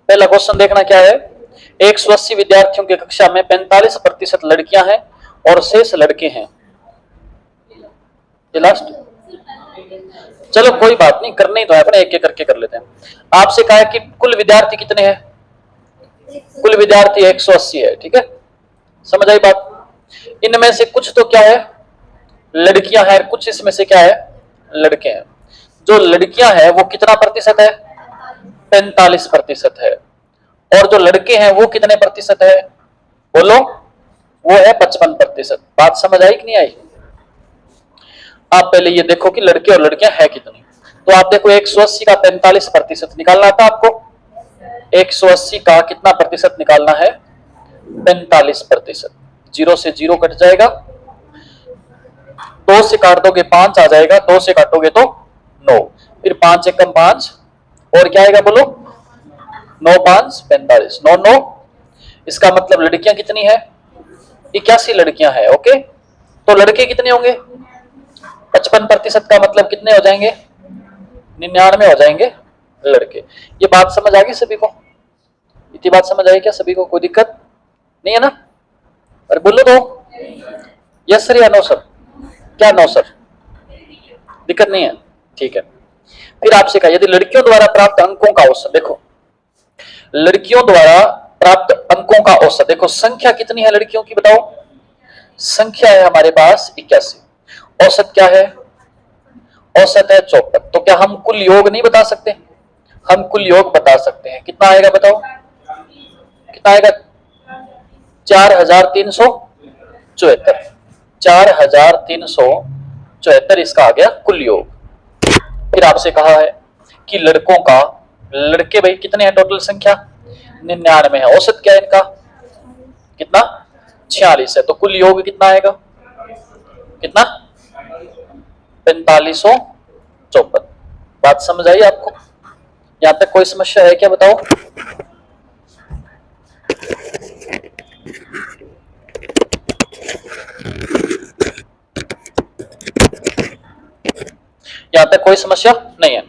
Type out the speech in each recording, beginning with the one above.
पहला क्वेश्चन देखना क्या है। 180 विद्यार्थियों की कक्षा में 45% लड़कियां हैं और शेष लड़के हैं। ये लास्ट, चलो कोई बात नहीं, करने ही तो है अपने, एक एक करके कर लेते हैं। आपसे कहा है कि कुल विद्यार्थी कितने हैं, कुल विद्यार्थी 180 है, ठीक है, समझ आई बात। इनमें से कुछ तो क्या है, लड़कियां हैं, कुछ इसमें से क्या है, लड़के हैं। जो लड़कियां हैं वो कितना प्रतिशत है, 45% है, और जो लड़के हैं वो कितने प्रतिशत है, बोलो, वो है 55%। बात समझ आई कि नहीं आई। आप पहले ये देखो कि लड़के और लड़कियां है कितनी। तो आप देखो 180 का 45% निकालना था आपको। 180 का कितना प्रतिशत निकालना है, 45%। 0 से 0 कट जाएगा, 2 से काट दोगे 5 आ जाएगा, 2 से काटोगे तो 9, फिर 5 एकम 5, और क्या आएगा बोलो, 9 5 45, 9 9। इसका मतलब लड़कियां कितनी है, 81 लड़कियां हैं। ओके, तो लड़के कितने होंगे, 55% का मतलब कितने हो जाएंगे, 99 हो जाएंगे लड़के। ये बात समझ आ गई सभी को, इतनी बात समझ आई क्या सभी को, कोई दिक्कत नहीं है ना। अरे बोलो तो यस सर या नो सर, क्या नो सर, दिक्कत नहीं है, ठीक है। फिर आपसे कहा यदि लड़कियों द्वारा प्राप्त अंकों का औसत, देखो लड़कियों द्वारा प्राप्त अंकों का औसत, देखो संख्या कितनी है लड़कियों की बताओ, संख्या है हमारे पास 81, औसत क्या है, औसत है 54। तो क्या हम कुल योग नहीं बता सकते, हम कुल योग बता सकते हैं। कितना आएगा बताओ, कितना आएगा, 4374, 4374 इसका आ गया कुल योग। फिर आपसे कहा है कि लड़कों का, लड़के भाई कितने हैं टोटल संख्या, 99 है, औसत क्या है इनका, कितना 46 है, तो कुल योग कितना आएगा, कितना 4554। बात समझ आई आपको, यहां तक कोई समस्या है क्या बताओ। यहां तक कोई समस्या नहीं है।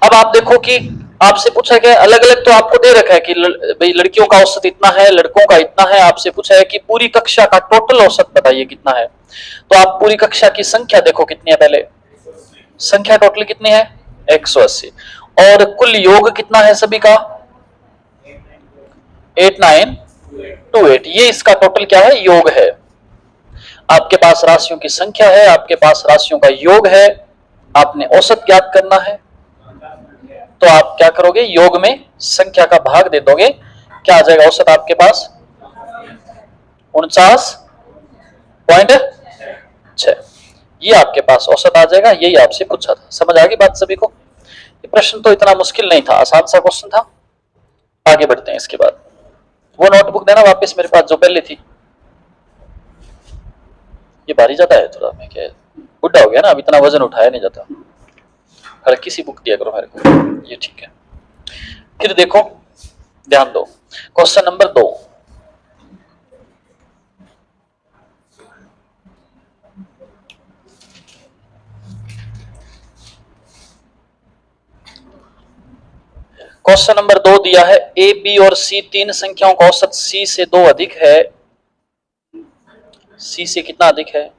अब आप देखो कि आपसे पूछा गया अलग अलग, तो आपको दे रखा है कि भाई लड़कियों का औसत इतना है, लड़कों का इतना है। आपसे पूछा है कि पूरी कक्षा का टोटल औसत बताइए कितना है। तो आप पूरी कक्षा की संख्या देखो कितनी है, पहले संख्या टोटल कितनी है 180, और कुल योग कितना है सभी का 8928। ये इसका टोटल क्या है, योग है। आपके पास राशियों की संख्या है, आपके पास राशियों का योग है, आपने औसत ज्ञात करना है। तो आप क्या करोगे, योग में संख्या का भाग दे दोगे, क्या आ जाएगा औसत आपके पास 49.6। ये आपके पास औसत आ जाएगा, यही आपसे पूछा था। समझ आ गई बात सभी को। ये प्रश्न तो इतना मुश्किल नहीं था, आसान सा क्वेश्चन था। आगे बढ़ते हैं। इसके बाद वो नोटबुक देना वापस मेरे पास जो पहले थी। ये भारी जाता है थोड़ा, मैं क्या बुढ़ा हो गया ना, अब इतना वजन उठाया नहीं जाता। हल्की सी बुक दिया करो मेरे को, ये ठीक है। फिर देखो, ध्यान दो, क्वेश्चन नंबर 2। क्वेश्चन नंबर 2 दिया है, ए बी और सी तीन संख्याओं का औसत सी से 2 अधिक है। सी से कितना अधिक है,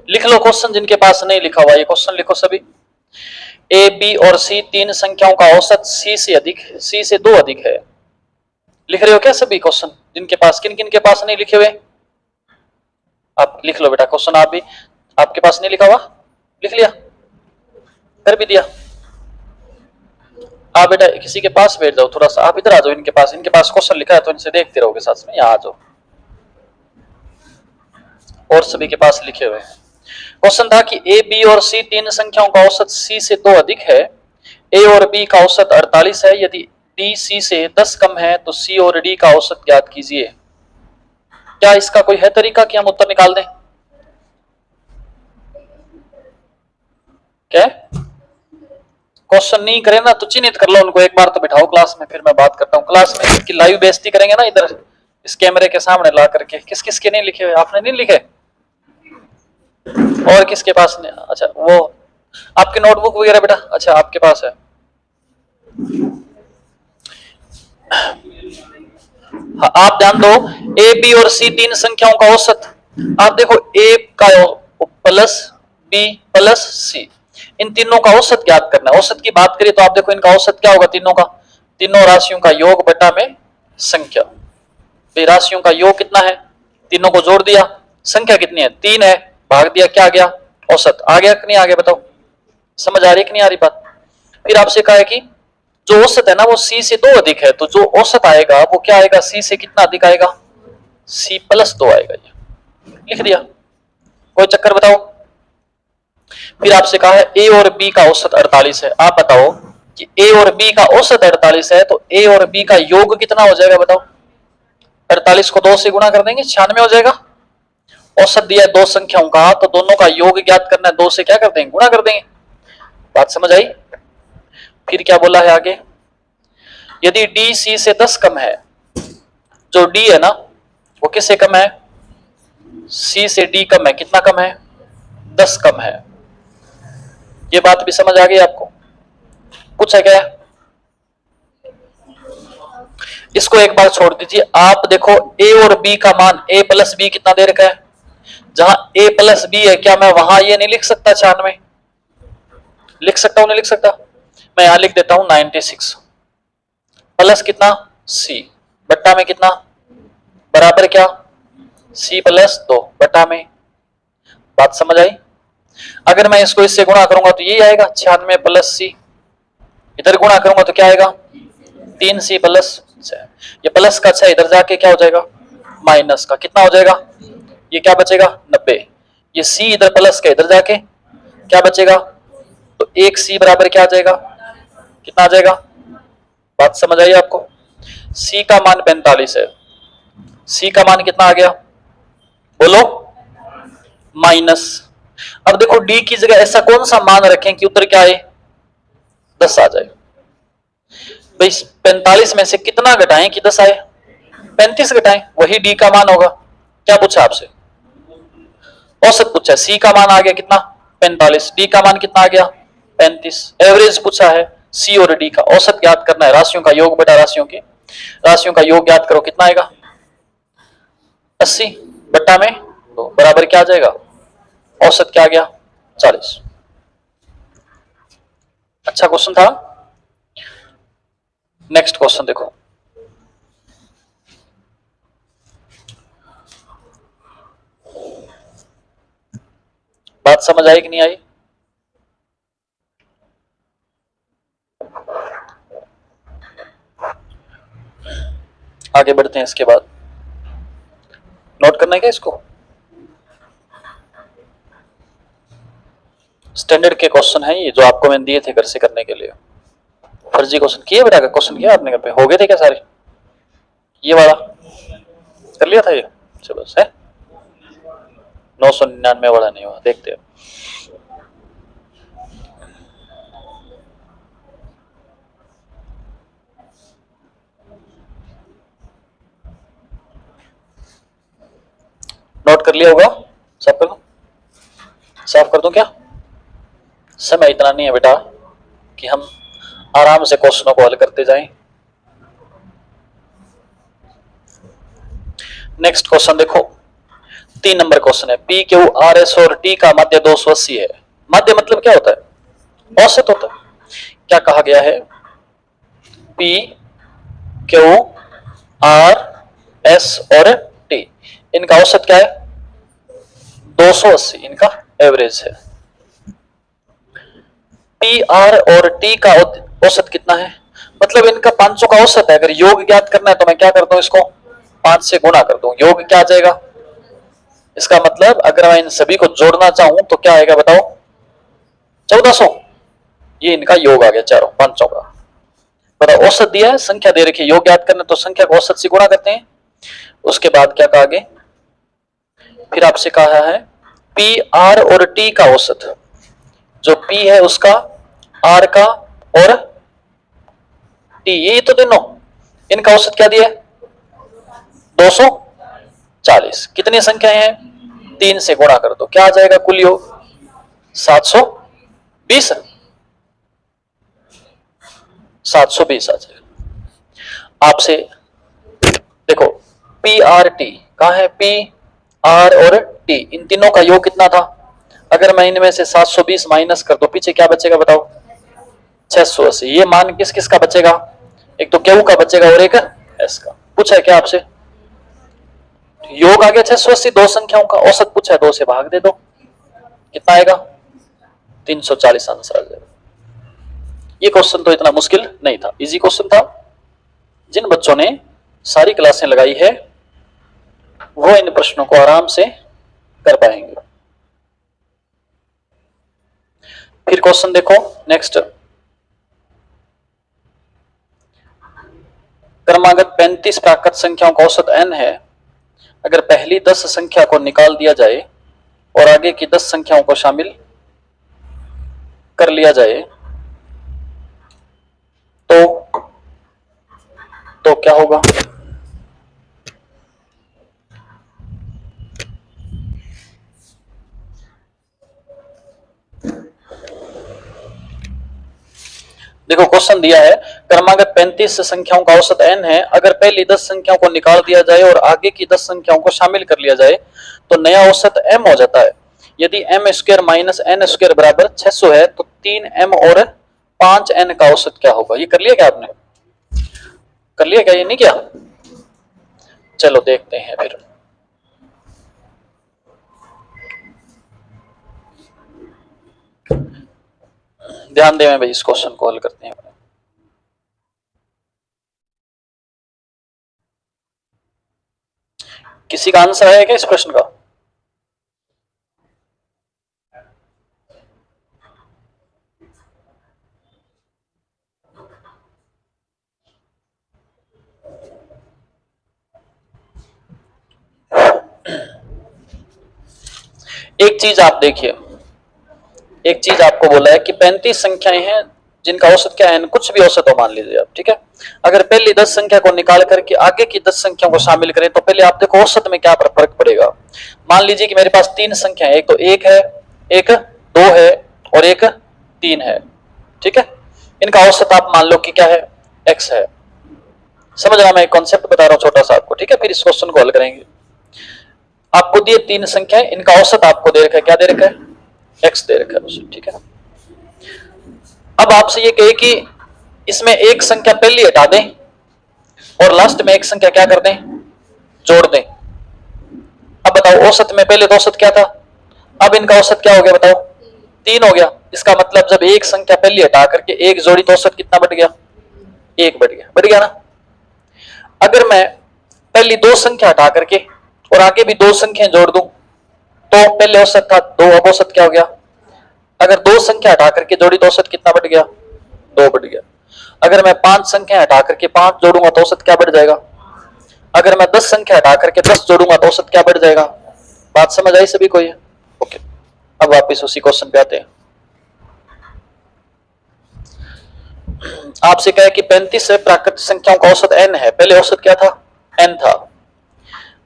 लिख लो क्वेश्चन, जिनके पास नहीं लिखा हुआ ये क्वेश्चन लिखो सभी। ए बी और सी तीन संख्याओं का औसत सी से अधिक, सी से 2 अधिक है। लिख रहे हो क्या सभी क्वेश्चन, जिनके पास, किन किन के पास नहीं लिखे हुए आप लिख लो बेटा क्वेश्चन। आप भी, आपके पास नहीं लिखा हुआ, लिख लिया, कर भी दिया। आप बेटा किसी के पास बैठ जाओ, थोड़ा सा आप इधर आ जाओ, इनके पास क्वेश्चन लिखा है तो इनसे देखते रहोगे साथ में, यहाँ आ जाओ। और सभी के पास लिखे हुए हैं। क्वेश्चन था कि ए बी और सी तीन संख्याओं का औसत सी से 2 अधिक है। ए और बी का औसत 48 है। यदि डी सी से 10 कम है तो सी और डी का औसत ज्ञात कीजिए। क्या इसका कोई है तरीका कि हम उत्तर निकाल दें, क्या क्वेश्चन नहीं करे ना तो चिन्हित कर लो उनको, एक बार तो बिठाओ क्लास में, फिर मैं बात करता हूँ। क्लास में इसकी लाइव बेइज्जती करेंगे ना इधर इस कैमरे के सामने ला करके। किस किस के नहीं लिखे हुए, आपने नहीं लिखे, और किसके पास नहीं, अच्छा वो आपके नोटबुक वगैरह बेटा, अच्छा आपके पास है। हाँ, आप ध्यान दो, ए बी और सी तीन संख्याओं का औसत। आप देखो ए का प्लस बी प्लस सी, इन तीनों का औसत ज्ञात करना है। औसत की बात करें तो आप देखो इनका औसत क्या होगा, तीनों का, तीनों राशियों का योग बटा में संख्या। तो राशियों का योग कितना है, तीनों को जोड़ दिया, संख्या कितनी है, 3 है, भाग दिया, क्या आ गया, औसत। आ गया कि नहीं आ गया, बताओ, समझ आ रही कि नहीं आ रही बात। फिर आपसे कहा है कि जो औसत है ना वो सी से 2 अधिक है, तो जो औसत आएगा वो क्या आएगा, सी से कितना अधिक आएगा, सी प्लस 2 आएगा। ये लिख दिया, कोई चक्कर, बताओ। फिर आपसे कहा है ए और बी का औसत 48 है। आप बताओ कि ए और बी का औसत 48 है, तो ए और बी का योग कितना हो जाएगा, बताओ। 48 को 2 से गुणा कर देंगे, 96 हो जाएगा। औसत दिया है दो संख्याओं का, तो दोनों का योग ज्ञात करना है, 2 से क्या कर देंगे, गुणा कर देंगे। बात समझ आई। फिर क्या बोला है आगे, यदि डी सी से 10 कम है, जो डी है ना वो किससे कम है, सी से डी कम है, कितना कम है, 10 कम है। ये बात भी समझ आ गई आपको, कुछ है क्या, इसको एक बार छोड़ दीजिए। आप देखो ए और बी का मान, ए प्लस बी कितना दे रखा है, जहां ए प्लस बी है, क्या मैं वहां ये नहीं लिख सकता 96, लिख सकता हूं, नहीं लिख सकता, मैं यहां लिख देता हूं 96 प्लस कितना, सी बट्टा में कितना, बराबर क्या, सी प्लस 2 बट्टा में। बात समझ आई। अगर मैं इसको इससे गुणा करूंगा तो ये आएगा 96 प्लस सी, इधर गुणा करूंगा तो क्या आएगा, 3c प्लस 6, ये प्लस का 6 इधर जाके क्या हो जाएगा, माइनस का कितना हो जाएगा, ये क्या बचेगा 90, ये c इधर प्लस का इधर जाके क्या बचेगा, तो 1c बराबर क्या आ जाएगा, कितना आ जाएगा। बात समझ आई आपको। c का मान 45 है, c का मान कितना आ गया, बोलो, माइनस। अब देखो d की जगह ऐसा कौन सा मान रखें कि उत्तर क्या आए, 10 आ जाए। भाई 45 में से कितना घटाएं कि 10 आए, 35 घटाएं, वही डी का मान होगा। क्या पूछा आपसे, औसत पूछा, सी का मान आ गया कितना 45, डी का मान कितना आ गया 35, एवरेज पूछा है, सी और डी का औसत ज्ञात करना है, राशियों का योग बटा राशियों की, राशियों का योग ज्ञात करो, कितना आएगा 80 बट्टा में तो बराबर क्या आ जाएगा, औसत क्या आ गया 40। अच्छा क्वेश्चन था। नेक्स्ट क्वेश्चन देखो, बात समझ आई कि नहीं आई। आगे बढ़ते हैं, इसके बाद नोट करना है क्या इसको, स्टैंडर्ड के क्वेश्चन है ये जो आपको मैंने दिए थे घर से करने के लिए। फर्जी क्वेश्चन किए बेटा, क्वेश्चन किया आपने घर पे, हो गए थे क्या सारे, ये वाला कर लिया था ये, चलो है 999 वाला नहीं हुआ, देखते हैं। नोट कर लिया होगा, साफ कर दूं, साफ कर दूं क्या, समय इतना नहीं है बेटा कि हम आराम से क्वेश्चनों को हल करते जाएं। नेक्स्ट क्वेश्चन देखो, 3 नंबर क्वेश्चन है, पी क्यू आर एस और टी का मध्य 280 है। मध्य मतलब क्या होता है, औसत होता है। क्या कहा गया है, पी क्यू आर एस और टी, इनका औसत क्या है 280, इनका एवरेज है। पी आर और टी का औसत कितना है, मतलब इनका 500 का औसत है। अगर योग ज्ञात करना है तो मैं क्या करता हूं, इसको 5 से गुणा कर दूं, योग क्या आ जाएगा। इसका मतलब अगर मैं इन सभी को जोड़ना चाहूं तो क्या आएगा बताओ, 1400, ये इनका योग आ गया चारों 500 का। बताओ औसत दिया है, संख्या दे रखी है, योग ज्ञात करना तो संख्या को औसत से गुणा करते हैं। उसके बाद क्या कहा आगे, फिर आपसे कहा है पी आर और टी का औसत, जो पी है उसका, आर का और टी, ये तो दोनों, इनका औसत क्या दिया है 240। कितनी संख्याएं हैं, 3 से गुणा कर दो, क्या आ जाएगा कुल योग 720, 720 आ जाएगा। आपसे देखो पी आर टी कहाँ है, पी आर और टी, इन तीनों का योग कितना था? अगर मैं इनमें से 720 माइनस कर दो, पीछे क्या बचेगा बताओ? 680। ये मान किस किस का बचेगा? एक तो क्यू का बचेगा और एक एस का। पूछा है क्या आपसे? योग आ गया 680, दो संख्याओं का औसत पूछा है, 2 से भाग दे दो, कितना आएगा? 340 आंसर आ जाएगा। ये क्वेश्चन तो इतना मुश्किल नहीं था, इजी क्वेश्चन था। जिन बच्चों ने सारी क्लासें लगाई है वो इन प्रश्नों को आराम से कर पाएंगे। फिर क्वेश्चन देखो नेक्स्ट, क्रमागत 35 प्राकृत संख्याओं का औसत n है। अगर पहली 10 संख्या को निकाल दिया जाए और आगे की 10 संख्याओं को शामिल कर लिया जाए तो क्या होगा? देखो क्वेश्चन दिया है, क्रमागत 35 संख्याओं का औसत n है। अगर पहली 10 संख्याओं को निकाल दिया जाए और आगे की 10 संख्याओं को शामिल कर लिया जाए तो नया औसत m हो जाता है। यदि m square minus n square बराबर 600 है तो 3m और 5n का औसत क्या होगा? ये कर लिया क्या आपने? कर लिया क्या? ये नहीं किया? चलो देखते हैं फिर। ध्यान दें भाई, इस क्वेश्चन को हल करते हैं। किसी का आंसर है क्या इस प्रश्न का? एक चीज आप देखिए, एक चीज आपको बोला है कि 35 संख्याएं हैं जिनका औसत क्या है, कुछ भी औसत हो मान लीजिए आप, ठीक है। अगर पहली 10 संख्या को निकाल करके आगे की 10 संख्याओं को शामिल करें तो पहले आप देखो औसत में क्या फर्क पड़ेगा। मान लीजिए कि मेरे पास 3 संख्या है, एक तो 1 है, एक 2 है और एक 3 है, ठीक है। इनका औसत आप मान लो कि क्या है, x है। समझ रहा, मैं एक कॉन्सेप्ट बता रहा हूं छोटा सा आपको, ठीक है। फिर इस क्वेश्चन को हल करेंगे। आपको दिए 3 संख्याएं, इनका औसत आपको दे रखा है, क्या दे रखा है? x दे रखा है, ठीक है। अब आपसे ये कहे कि इसमें एक संख्या पहली हटा दें और लास्ट में एक संख्या क्या कर दें, जोड़ दें। अब बताओ औसत में पहले तो औसत क्या था, अब इनका औसत क्या हो गया बताओ? 3 हो गया। इसका मतलब जब एक संख्या पहली हटा करके एक जोड़ी तो औसत कितना बढ़ गया? 1 बढ़ गया ना। अगर मैं पहली 2 संख्या हटा करके और आगे भी 2 संख्याएं जोड़ दूं तो पहले औसत था 2, अब औसत क्या हो गया? अगर 2 संख्या हटा करके जोड़ी तो औसत कितना बढ़ गया? 2 बढ़ गया। अगर मैं 5 संख्या हटा करके 5 जोड़ूंगा तो औसत क्या बढ़ जाएगा? अगर मैं 10 संख्या हटा करके 10 जोड़ूंगा तो औसत क्या बढ़ जाएगा? बात समझ आई सभी को ये? ओके, अब वापस उसी क्वेश्चन पे आते हैं। आपसे कहे कि 35 से प्राकृत संख्याओं का औसत n है। पहले औसत क्या था? n था।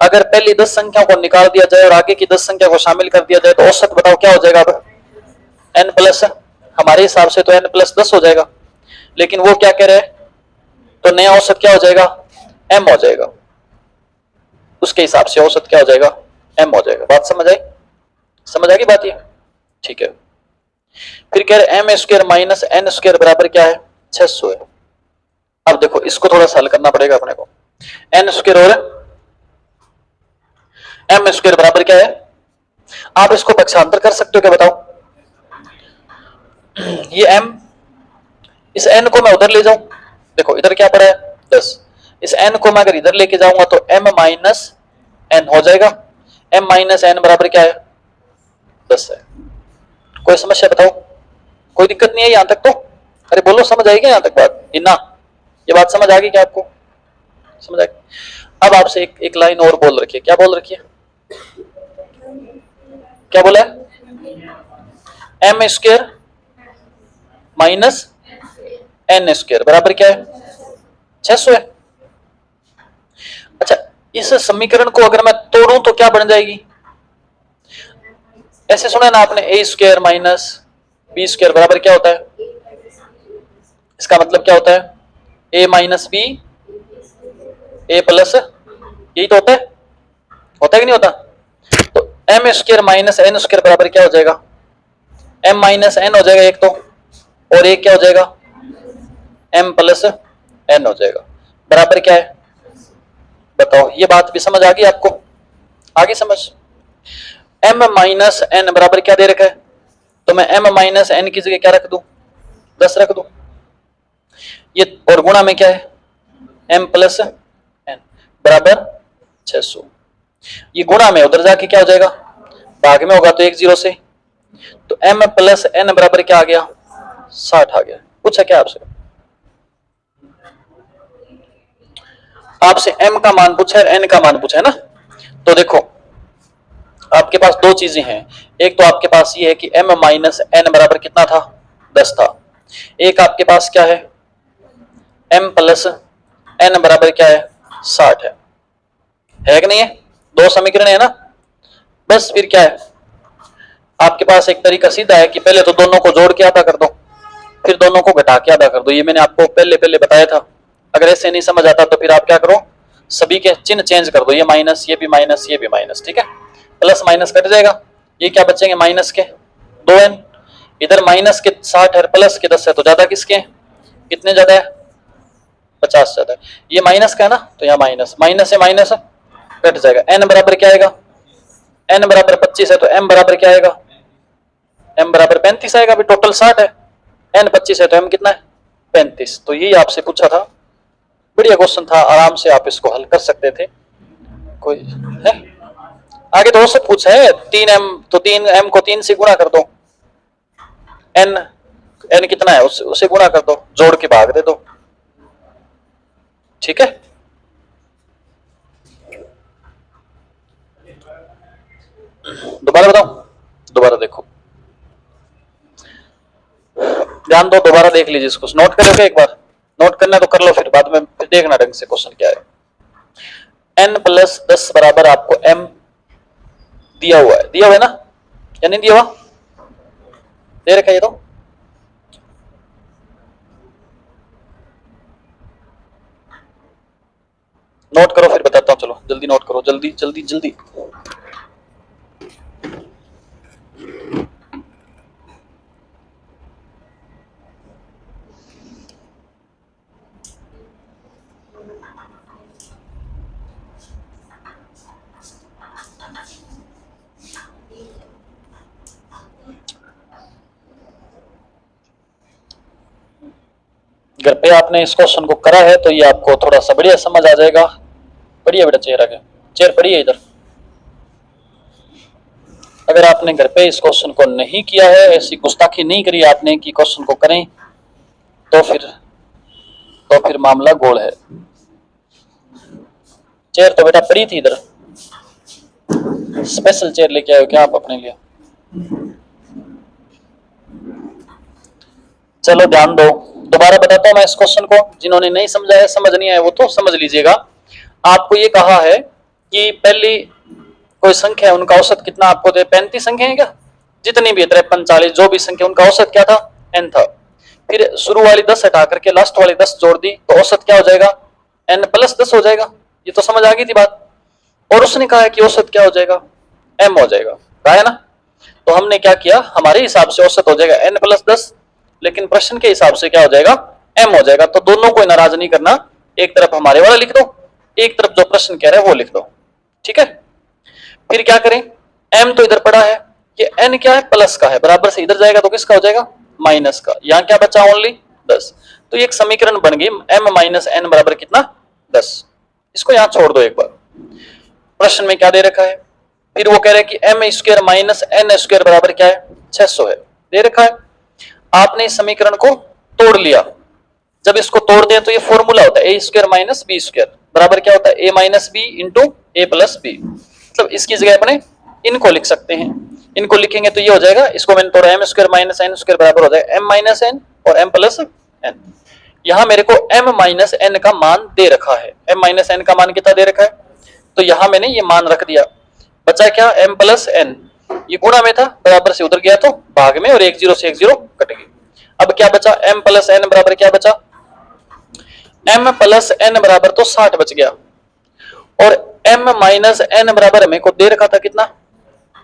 अगर पहली 10 संख्याओं को निकाल दिया जाए और आगे की 10 संख्या को शामिल कर दिया जाए तो औसत बताओ क्या हो जाएगा? अब n प्लस, हमारे हिसाब से तो n प्लस 10 हो जाएगा, लेकिन वो क्या कह रहे हैं, तो नया औसत क्या हो जाएगा? m हो जाएगा। उसके हिसाब से औसत क्या हो जाएगा? m हो जाएगा। बात समझ आई? समझ आ गई बात ये? ठीक है। फिर कह रहे m square minus n square बराबर क्या है? 600 है। अब देखो इसको थोड़ा सा हल करना पड़ेगा अपने को। n स्क्वायर और m स्क्वायर बराबर क्या है? आप इसको पक्षांतर कर सकते हो क्या बताओ? ये m, इस n को मैं उधर ले जाऊं, देखो इधर क्या पड़ा है? 10। इस n को मैं अगर इधर लेके जाऊंगा तो m माइनस n हो जाएगा। m माइनस n बराबर क्या है? 10 है। कोई समस्या बताओ? कोई दिक्कत नहीं है यहां तक तो? अरे बोलो, समझ आएगी यहां तक बात? इतना ये बात समझ आ गई क्या आपको? समझ आ गई। अब आपसे एक लाइन और बोल रखी है। क्या बोल रखी है? क्या बोला है? m square minus n square बराबर क्या है? 600 है। अच्छा, इस समीकरण को अगर मैं तोड़ूं तो क्या बन जाएगी? ऐसे सुना ना आपने, a square minus b square बराबर क्या होता है? इसका मतलब क्या होता है? a minus b, a plus यही तो होता है कि नहीं होता? तो m square minus n square बराबर क्या हो जाएगा? एम माइनस एन हो जाएगा एक तो, और एक क्या हो जाएगा? एम प्लस एन हो जाएगा। बराबर क्या है बताओ? ये बात भी समझ आ गई आपको? आगे समझ। एम माइनस एन बराबर क्या दे रखा है? तो मैं एम माइनस एन की जगह क्या रख दूं? 10 रख दूं। ये और गुणा में क्या है? एम प्लस एन बराबर 600। ये गुणा में उधर जाके क्या हो जाएगा? भाग में होगा तो 1 0 से, तो एम प्लस एन बराबर क्या आ गया? 60 आ गया। पूछा क्या आपसे? आपसे m का मान पूछा है, n का मान पूछा है ना। तो देखो आपके पास दो चीजें हैं। एक तो आपके पास ये है कि m माइनस एन बराबर कितना था? 10 था। एक आपके पास क्या है? m प्लस एन बराबर क्या है? 60 है कि नहीं है? दो समीकरण है ना। बस फिर क्या है आपके पास? एक तरीका सीधा है कि पहले तो दोनों को जोड़ के आधा कर दो, फिर दोनों को घटा के आधा कर दो। ये मैंने आपको पहले बताया था। अगर ऐसे नहीं समझ आता तो फिर आप क्या करो, सभी के चिन्ह चेंज कर दो। ये माइनस, ये भी माइनस, ये भी माइनस, ठीक है। प्लस माइनस कट जाएगा, ये क्या बचेंगे? माइनस के 2n। इधर माइनस के 60 है, प्लस के 10 है, तो ज्यादा किसके हैं? कितने ज्यादा है? 50 ज्यादा है। ये माइनस का है ना, तो यहाँ माइनस माइनस से माइनस कट जाएगा। n बराबर क्या आएगा? n बराबर 25 है, तो m बराबर क्या आएगा? m बराबर 35 आएगा। अभी टोटल 60 है, n 25 है, तो m कितना है? 35। तो यही आपसे पूछा था। बढ़िया क्वेश्चन था, आराम से आप इसको हल कर सकते थे। कोई है? आगे तो औसत पूछा है 3m, तो 3m को 3 से गुणा कर दो। n कितना है उसे गुणा कर दो, जोड़ के भाग दे दो, ठीक है। दोबारा बताओ, दोबारा देखो, ध्यान दो, दोबारा देख लीजिए इसको। नोट करोगे? एक बार नोट करना तो कर लो, फिर बाद में फिर देखना ढंग से क्वेश्चन क्या है। n प्लस 10 बराबर आपको m दिया हुआ है ना, या नहीं दिया हुआ? दे रखा है ये तो। नोट करो फिर बताता हूं, चलो जल्दी नोट करो, जल्दी जल्दी जल्दी। घर पे आपने इस क्वेश्चन को करा है तो ये आपको थोड़ा सा बढ़िया समझ आ जाएगा। बढ़िया बेटा, चेयर आगे, चेयर पड़ी है इधर। अगर आपने घर पे इस क्वेश्चन को नहीं किया है, ऐसी गुस्ताखी नहीं करी आपने कि क्वेश्चन को करें, तो फिर मामला गोल है। चेयर तो बेटा पड़ी थी इधर, स्पेशल चेयर लेके आए हो क्या आप अपने लिए? चलो ध्यान दो, दोबारा बताता हूं मैं इस क्वेश्चन को। जिन्होंने नहीं समझा है, समझ नहीं आया, वो तो समझ लीजिएगा। आपको ये कहा है कि पहली कोई संख्या है, उनका औसत कितना आपको दे? 35 संख्या है क्या? जितनी भी 53 40 जो भी संख्या, उनका औसत क्या था? n था। फिर शुरू वाली 10 हटा करके लास्ट वाली 10 जोड़ दी, तो औसत क्या हो जाएगा? n प्लस 10 हो जाएगा। ये तो समझ आ गई थी बात। और उसने कहा है कि औसत क्या हो जाएगा? m हो जाएगा, कहा है ना। तो हमने क्या किया, हमारे हिसाब से औसत हो जाएगा n प्लस 10, लेकिन प्रश्न के हिसाब से क्या हो जाएगा? m हो जाएगा। तो दोनों को नाराज नहीं करना, एक तरफ हमारे वाला लिख दो, एक तरफ जो प्रश्न कह रहा है वो लिख दो, ठीक है। फिर क्या करें? m तो इधर पड़ा है, ये n क्या है? प्लस का है, बराबर से इधर जाएगा तो किसका हो जाएगा? माइनस का। यहाँ क्या बचा? ओनली 10। तो ये एक समीकरण बन गई, m माइनस n बराबर कितना? 10। इसको यहाँ छोड़ दो एक बार। प्रश्न में क्या दे रखा है? फिर वो कह रहे हैं कि m square minus n square बराबर क्या है? 600 है, दे रखा है। आपने इस समीकरण को तोड़ लिया। जब इसको तोड़ दें तो ये फॉर्मूला होता है a square minus b square बराबर क्या होता है? a minus b into a plus b. मतलब इसकी जगह अपने इनको लिख सकते हैं। इनको लिखेंगे तो ये हो जाएगा, इसको मैंने तोड़ा, m square minus n square बराबर हो जाएगा एम माइनस एन और एम प्लस एन। यहाँ मेरे को m माइनस एन का मान दे रखा है। m माइनस एन का मान कितना दे रखा है? तो यहाँ मैंने ये मान रख दिया। बचा क्या? m plus n. ये गुणा में था, बराबर से उधर गया तो भाग में, और 1 0 से 1 0 कट गई। अब क्या बचा? m प्लस एन बराबर क्या बचा? m प्लस एन बराबर तो 60 बच गया, और m माइनस n बराबर हमें को दे रखा था कितना,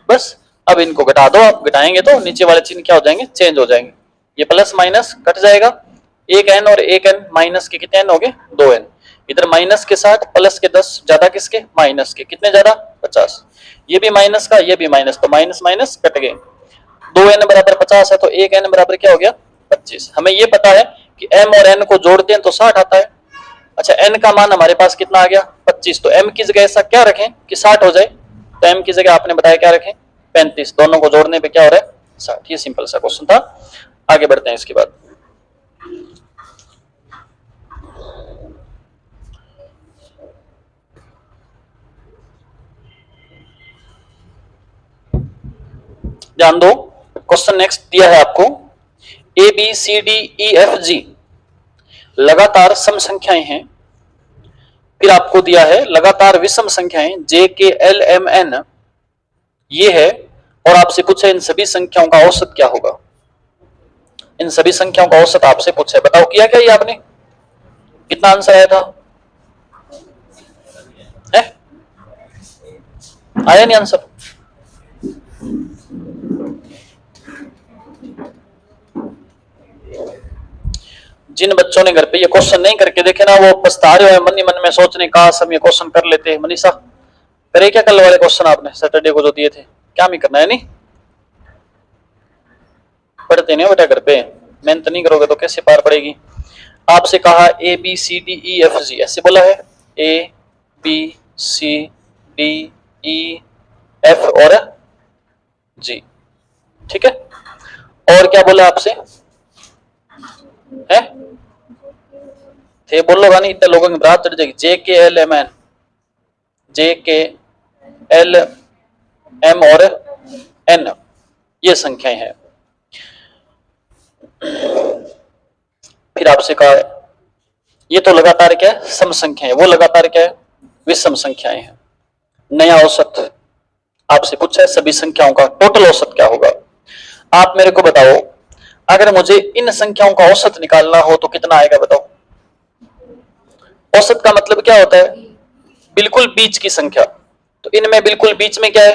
बस अब इनको घटा दो, आप घटाएंगे तो नीचे वाले चिन्ह क्या हो जाएंगे, चेंज हो जाएंगे, ये प्लस माइनस कट जाएगा, एक n और एक n माइनस के कितने n हो गए, 2n, इधर माइनस के 60 प्लस के 10 ज्यादा किसके, माइनस के, कितने ज्यादा 50, ये भी माइनस का ये भी माइनस, तो माइनस माइनस कट गए, 2n बराबर 50 है तो एक n बराबर क्या हो गया 25। हमें ये पता है कि m और n को जोड़ते हैं तो 60 आता है। अच्छा n का मान हमारे पास कितना आ गया 25, तो m की जगह ऐसा क्या रखें कि 60 हो जाए, तो m की जगह आपने बताया क्या रखें 35, दोनों को जोड़ने पे क्या हो रहा है 60। ये सिंपल सा क्वेश्चन था, आगे बढ़ते हैं इसके बाद। ध्यान दो, क्वेश्चन नेक्स्ट दिया है आपको, a b c d e f g लगातार सम संख्याएं हैं, फिर आपको दिया है लगातार विषम संख्याएं जे के एल एम एन ये है, और आपसे पूछे इन सभी संख्याओं का औसत क्या होगा, इन सभी संख्याओं का औसत आपसे पूछे, बताओ किया क्या ये आपने, कितना आंसर आया था, है? आया नहीं आंसर, जिन बच्चों ने घर पे ये क्वेश्चन नहीं करके देखे ना वो पछता रहे हो, मन ही मन में सोचने का हम ये क्वेश्चन कर लेते। मनीषा करे क्या कल वाले क्वेश्चन आपने सैटरडे को जो दिए थे, क्या नहीं करना है, नहीं पढ़ते नहीं हो बेटा घर पे, मेहनत नहीं करोगे तो कैसे पार पड़ेगी। आपसे कहा a b c d e f g, ऐसे बोला है a b c d e f और जी, ठीक है, और क्या बोला आपसे है, थे बोलोगा नहीं, इतने लोगों की बरात चढ़ जाएगी, जे के एल एम एन, जे के एल एम और एन ये संख्याएं हैं। फिर आपसे कहा है ये तो लगातार क्या है सम संख्याएं, वो लगातार क्या है विषम संख्याएं हैं। नया औसत आपसे पूछा है सभी संख्याओं का टोटल औसत क्या होगा। आप मेरे को बताओ अगर मुझे इन संख्याओं का औसत निकालना हो तो कितना आएगा बताओ। औसत का मतलब क्या होता है, बिल्कुल बीच की संख्या, तो इनमें बिल्कुल बीच में क्या है,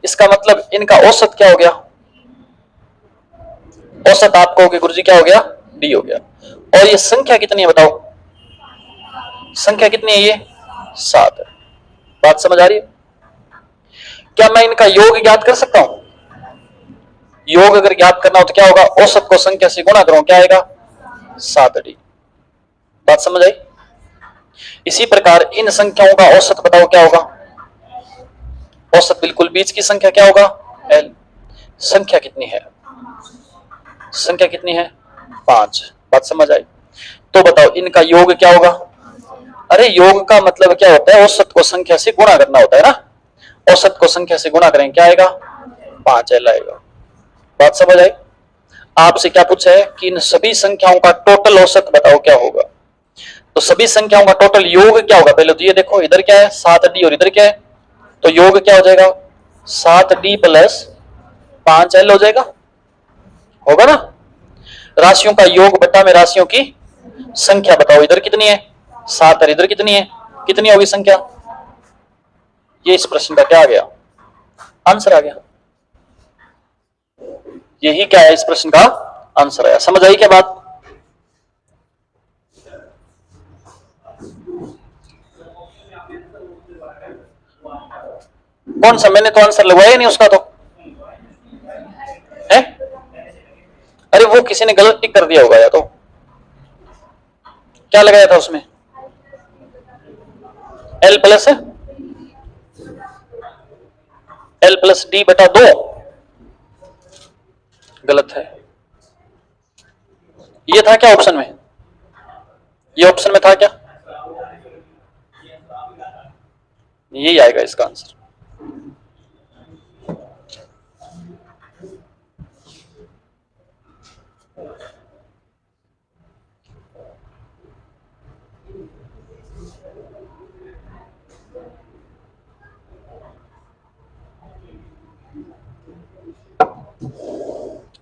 इसका मतलब इनका औसत क्या हो गया, औसत आप कहोगे गुरुजी क्या हो गया, डी हो गया। और ये संख्या कितनी है बताओ, संख्या कितनी है, ये 7 है। बात समझ आ रही है? क्या मैं इनका योग ज्ञात कर सकता हूं, योग अगर ज्ञात करना हो तो क्या होगा, औसत को संख्या से गुणा करो, क्या आएगा 7d। बात समझ आई? इसी प्रकार इन संख्याओं का औसत बताओ क्या होगा, औसत बिल्कुल बीच की संख्या क्या होगा l। संख्या कितनी है, संख्या कितनी है 5। बात समझ आई? तो बताओ इनका योग क्या होगा। अरे योग का मतलब क्या होता है, औसत को संख्या से गुणा करना होता है ना, औसत को संख्या से गुणा करेंगे क्या आएगा 5l आएगा। बात समझ आई? आपसे क्या पूछा है कि इन सभी संख्याओं का टोटल औसत बताओ क्या होगा, तो सभी संख्याओं का टोटल योग क्या होगा। पहले तो ये देखो इधर क्या है 7d और इधर क्या है, तो योग क्या हो जाएगा 7d प्लस 5l हो जाएगा, होगा ना। राशियों का योग बटा में राशियों की संख्या बताओ, इधर कितनी है 7 और इधर कितनी है, कितनी होगी संख्या। ये इस प्रश्न का क्या आ गया, आंसर आ गया। यही क्या है इस प्रश्न का आंसर आया। समझ आई क्या बात? कौन सा, मैंने तो आंसर लगवाया नहीं उसका, तो है? अरे वो किसी ने गलत टिक कर दिया होगा, या तो क्या लगाया था उसमें l प्लस है, l प्लस डी बटा 2, गलत है। ये था क्या ऑप्शन में, ये ऑप्शन में था क्या, यही आएगा इसका आंसर।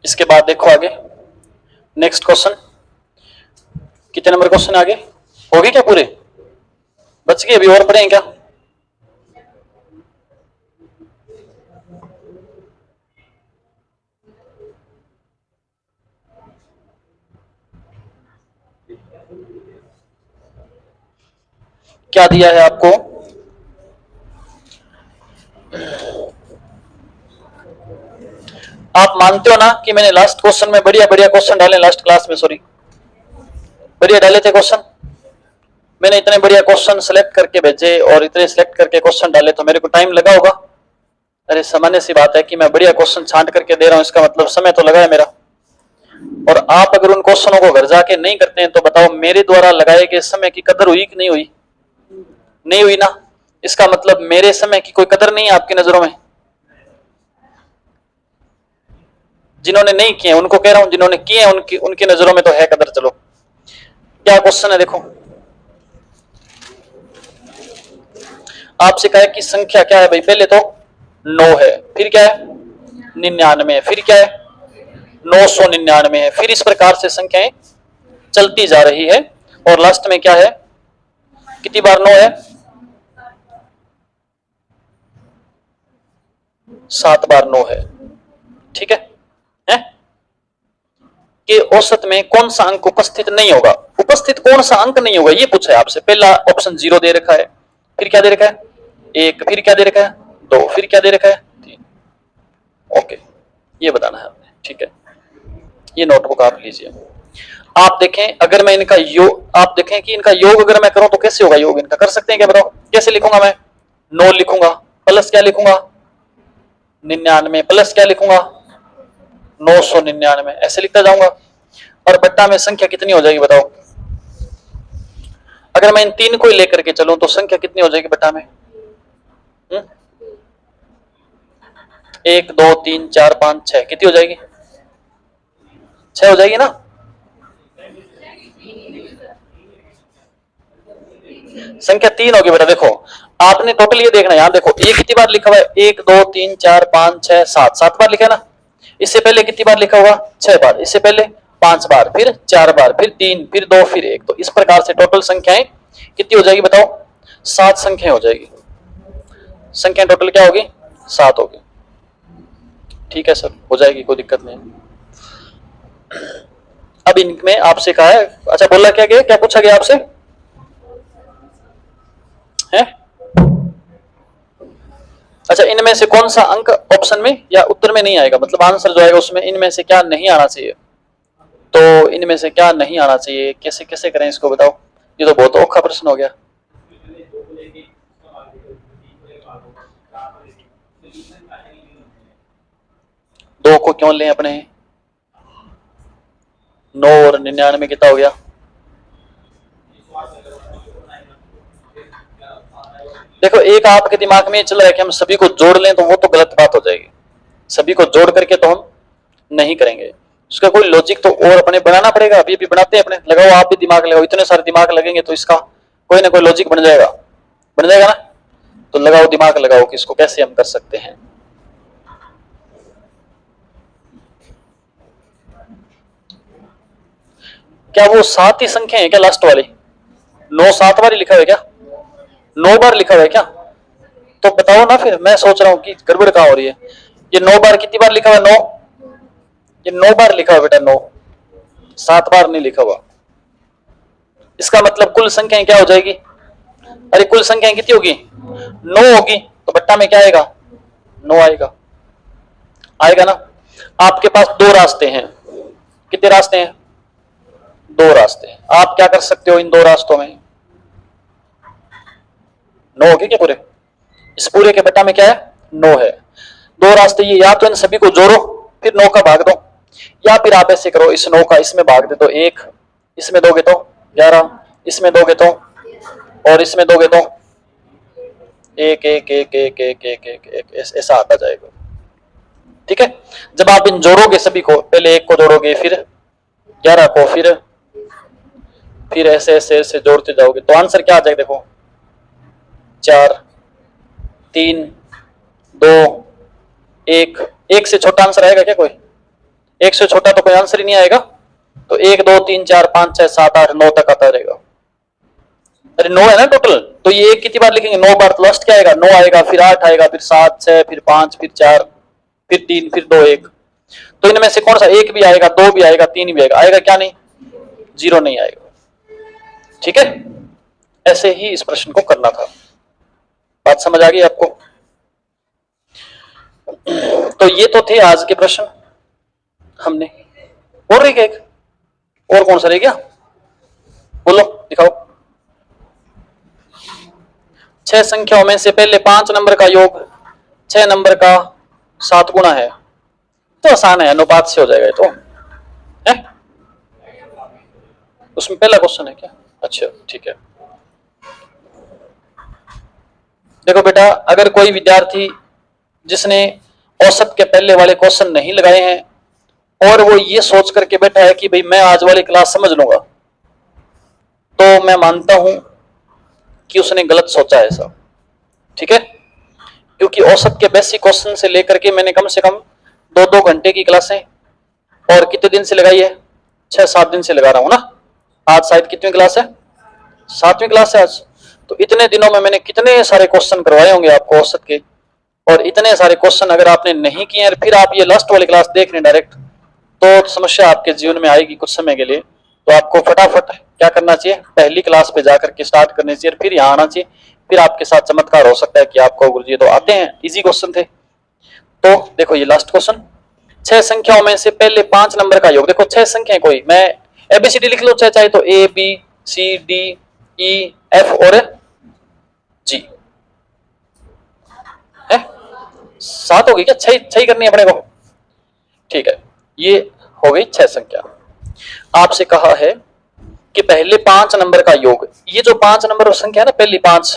इसके बाद देखो आगे नेक्स्ट क्वेश्चन, कितने नंबर क्वेश्चन आगे हो गए क्या पूरे, बच गए अभी और पढ़ेंगे क्या। क्या दिया है आपको, आप मानते हो ना कि मैंने लास्ट क्वेश्चन में बढ़िया बढ़िया क्वेश्चन डाले, लास्ट क्लास में, सॉरी, बढ़िया डाले थे क्वेश्चन। मैंने इतने बढ़िया क्वेश्चन सेलेक्ट करके भेजे और इतने सेलेक्ट करके क्वेश्चन डाले, तो मेरे को टाइम लगा होगा। अरे सामान्य सी बात है कि मैं बढ़िया क्वेश्चन छांट करके दे रहा हूं, इसका मतलब समय तो लगा है मेरा। और आप अगर उन क्वेश्चनों को घर जाके नहीं करते हैं तो बताओ मेरे द्वारा लगाए गए समय की कदर हुई कि नहीं हुई? नहीं हुई ना। इसका मतलब मेरे समय की कोई कदर नहीं है आपकी नजरों में। जिन्होंने नहीं किए उनको कह रहा हूं, जिन्होंने किए उनकी उनकी नजरों में तो है कदर। चलो क्या क्वेश्चन है देखो, आपसे कहा है कि संख्या क्या है भाई, पहले तो 9 है, फिर क्या है 99, फिर क्या है 999 है, फिर इस प्रकार से संख्याएं चलती जा रही है। और लास्ट में क्या है, कितनी बार 9 है, 7 बार 9 है। ठीक है, कि औसत में कौन सा अंक उपस्थित नहीं होगा, उपस्थित कौन सा अंक नहीं होगा ये पूछा है आपसे। पहला ऑप्शन 0 दे रखा है, फिर क्या दे रखा है 1, फिर क्या दे रखा है 2, फिर क्या दे रखा है 3। ओके, ये बताना है आपने। ठीक है, ये नोटबुक आप लीजिए। आप देखें अगर मैं इनका योग, आप देखें कि इनका योग अगर मैं करूं तो कैसे होगा योग इनका, कर सकते हैं क्या बताओ? कैसे लिखूंगा मैं, 9 लिखूंगा प्लस क्या लिखूंगा 99 प्लस क्या लिखूंगा 999, ऐसे लिखता जाऊंगा। और बट्टा में संख्या कितनी हो जाएगी बताओ? अगर मैं इन तीन को लेकर के चलूं तो संख्या कितनी हो जाएगी बट्टा में? 1 2 3 4 5 6, कितनी हो जाएगी? 6 हो जाएगी ना। संख्या 3 होगी बेटा। देखो आपने टोटल ये देखना, यहां देखो ये कितनी बार लिखा हुआ है 1 2 3 4 5 6 7, 7 बार लिखा है ना। इससे पहले कितनी बार लिखा हुआ 6 बार, इससे पहले 5 बार, फिर 4 बार, फिर 3, फिर 2, फिर 1। तो इस प्रकार से टोटल संख्याएं कितनी हो जाएगी बताओ? 7 संख्याएं हो जाएगी। संख्या टोटल क्या होगी 7 होगी। ठीक है सर, हो जाएगी, कोई दिक्कत नहीं। अब इनमें आपसे कहा है, अच्छा बोला क्या गया, क्या पूछा गया आपसे है? अच्छा, इनमें से कौन सा अंक ऑप्शन में या उत्तर में नहीं आएगा, मतलब आंसर जो आएगा उसमें इनमें से क्या नहीं आना चाहिए? तो इनमें से क्या नहीं आना चाहिए, कैसे कैसे करें इसको बताओ? ये तो बहुत औखा प्रश्न हो गया। दो को क्यों लें अपने? 9 और 99 कितना हो गया? देखो एक आपके दिमाग में चल रहा है कि हम सभी को जोड़ लें, तो वो तो गलत बात हो जाएगी। सभी को जोड़ करके तो हम नहीं करेंगे, उसका कोई लॉजिक तो और अपने बनाना पड़ेगा। अभी भी बनाते हैं अपने, लगाओ आप भी दिमाग लगाओ, इतने सारे दिमाग लगेंगे तो इसका कोई ना कोई लॉजिक बन जाएगा, बन जाएगा ना। तो लगाओ दिमाग लगाओ कि इसको कैसे हम कर सकते हैं। क्या वो 7 ही संख्या है क्या लास्ट वाली? 9 7 बार लिखा हुआ है क्या? 9 बार लिखा हुआ है क्या? तो बताओ ना, फिर मैं सोच रहा हूँ कि गड़बड़ कहां हो रही है। ये 9 बार कितनी बार लिखा हुआ है? 9, ये 9 बार लिखा हुआ बेटा, 9, 7 बार नहीं लिखा हुआ। इसका मतलब कुल संख्याएं क्या हो जाएगी? अरे कुल संख्याएं कितनी होगी? 9 होगी। तो बट्टा में क्या आएगा? 9 आएगा, आएगा ना। आपके पास दो रास्ते हैं, कितने रास्ते हैं? 2 रास्ते हैं। आप क्या कर सकते हो इन 2 रास्तों में? 9 होगी क्या पूरे? इस पूरे के बट्टा में क्या है? 9 है। 2 रास्ते ये, या तो इन सभी को जोड़ो फिर 9 का भाग दो, या फिर आप ऐसे करो इस 9 का इसमें भाग दे दो 1, इसमें दोगे तो 11, इसमें दोगे तो, और इसमें दोगे तो 1 1 1 1 1 1 1 1, ऐसा आता जाएगा। ठीक है, जब आप इन जोड़ोगे सभी को, पहले 1 को जोड़ोगे, फिर 11 को, फिर ऐसे ऐसे ऐसे जोड़ते जाओगे तो आंसर क्या आ जाएगा देखो? 4 3 2 1। 1 से छोटा आंसर आएगा क्या कोई? 1 से छोटा तो कोई आंसर ही नहीं आएगा। तो 1 2 3 4 5 6 7 8 9 तक आता रहेगा। अरे 9 है ना टोटल, तो ये 1 कितनी बार लिखेंगे? 9 बार। तो लास्ट क्या आएगा? 9 आएगा, फिर 8 आएगा, फिर 7 6, फिर 5, फिर 4, फिर 3, फिर 2 1। तो इनमें से कौन सा 1 भी आएगा, 2 भी आएगा, 3 भी आएगा? आएगा क्या नहीं? 0 नहीं आएगा। ठीक है, ऐसे ही इस प्रश्न को करना था। बात समझ आ गई आपको? तो ये तो थे आज के प्रश्न। हमने और रह गया एक, और कौन सा रह गया? बोलो, दिखाओ। 6 संख्याओं में से पहले 5 नंबर का योग 6 नंबर का 7 गुना है। तो आसान है, अनुपात से हो जाएगा ये तो है। उसमें पहला क्वेश्चन है क्या? अच्छा ठीक है। देखो बेटा, अगर कोई विद्यार्थी जिसने औसत के पहले वाले क्वेश्चन नहीं लगाए हैं और वो ये सोच करके बैठा है कि भाई मैं आज वाली क्लास समझ लूंगा, तो मैं मानता हूं कि उसने गलत सोचा है ऐसा। ठीक है, क्योंकि औसत के बेसिक क्वेश्चन से लेकर के मैंने कम से कम 2-2 घंटे की क्लासें और कितने दिन से लगाई है? 6-7 दिन से लगा रहा हूं ना। आज शायद कितनी क्लास है? 7वीं क्लास है आज। तो इतने दिनों में मैंने कितने सारे क्वेश्चन करवाए होंगे आपको औसत के, और इतने सारे क्वेश्चन अगर आपने नहीं किए और फिर आप ये लास्ट वाली क्लास देख रहे हैं डायरेक्ट, तो समस्या आपके जीवन में आएगी कुछ समय के लिए। तो आपको फटाफट क्या करना चाहिए? पहली क्लास पे जाकर के स्टार्ट करनी चाहिए, फिर यहाँ आना चाहिए। फिर आपके साथ चमत्कार हो सकता है कि आपको गुरुजी तो आते हैं, इजी क्वेश्चन थे। तो देखो ये लास्ट क्वेश्चन, 6 संख्याओं में से पहले 5 नंबर का योग। देखो 6 संख्याएं, कोई मैं एबीसीडी लिख लो चाहे तो a b c d e f और जी है। 7 होगी क्या? 6 करनी है अपने को। ठीक है, ये हो गई 6 संख्या। आपसे कहा है कि पहले 5 नंबर का योग, ये जो 5 नंबर संख्या है ना, पहली 5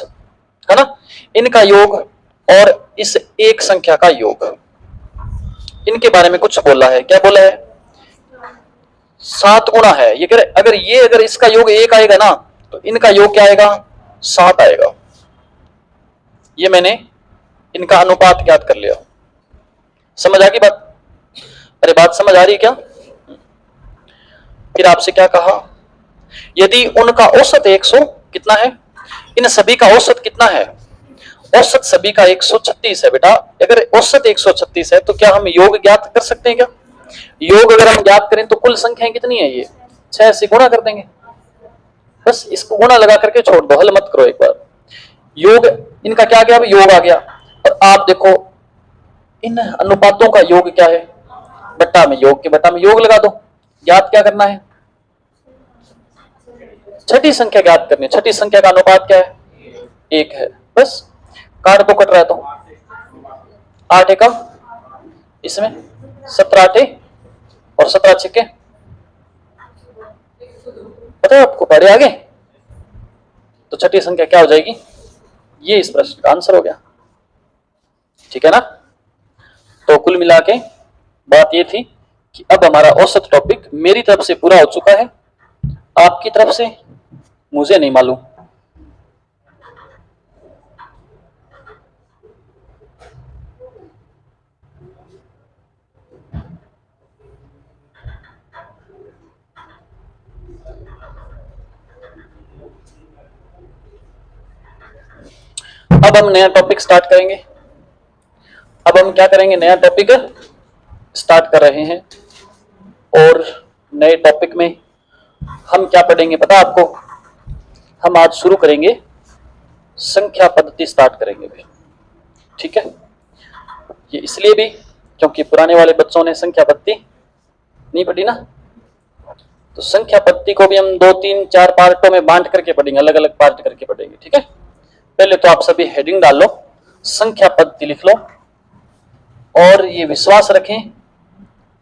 है ना, इनका योग और इस एक संख्या का योग, इनके बारे में कुछ बोला है। क्या बोला है? 7 गुना है। ये अगर इसका योग 1 आएगा ना, तो इनका योग क्या आएगा? 7 आएगा। ये मैंने इनका अनुपात ज्ञात कर लिया। समझ आ गई बात? अरे बात समझ आ रही है क्या? फिर आपसे क्या कहा, यदि उनका औसत 100 कितना है, इन सभी का औसत कितना है? औसत सभी का 136 है बेटा। अगर औसत 136 है तो क्या हम योग ज्ञात कर सकते हैं क्या? योग अगर हम ज्ञात करें तो कुल संख्याएं कितनी है? ये 6 से गुणा कर देंगे, बस इसको गुणा लगा करके छोड़ दो, हल मत करो एक बार। योग इनका क्या गया? योग आ गया। और आप देखो इन अनुपातों का योग क्या है? बट्टा में योग के बट्टा में योग लगा दो। ज्ञात क्या करना है? छठी संख्या ज्ञात करनी है। छठी संख्या का अनुपात क्या है? 1 है। बस काट दो, कट रहा है तो 8 एकम इसमें 17 8 और 17 6 पता है आपको? पढ़े आगे तो छठी संख्या क्या हो जाएगी? ये इस प्रश्न का आंसर हो गया। ठीक है ना? तो कुल मिला के बात ये थी कि अब हमारा औसत टॉपिक मेरी तरफ से पूरा हो चुका है, आपकी तरफ से मुझे नहीं मालूम। अब हम नया टॉपिक स्टार्ट करेंगे। अब हम क्या करेंगे? नया टॉपिक स्टार्ट कर रहे हैं, और नए टॉपिक में हम क्या पढ़ेंगे पता आपको? हम आज शुरू करेंगे संख्या पद्धति स्टार्ट करेंगे भी। ठीक है, ये इसलिए भी क्योंकि पुराने वाले बच्चों ने संख्या पद्धति नहीं पढ़ी ना, तो संख्या पद्धति को भी हम 2-3-4 पार्टों में बांट करके पढ़ेंगे, अलग अलग पार्ट करके पढ़ेंगे। ठीक है, पहले तो आप सभी हेडिंग डाल लो, संख्या पद्धति लिख लो, और ये विश्वास रखें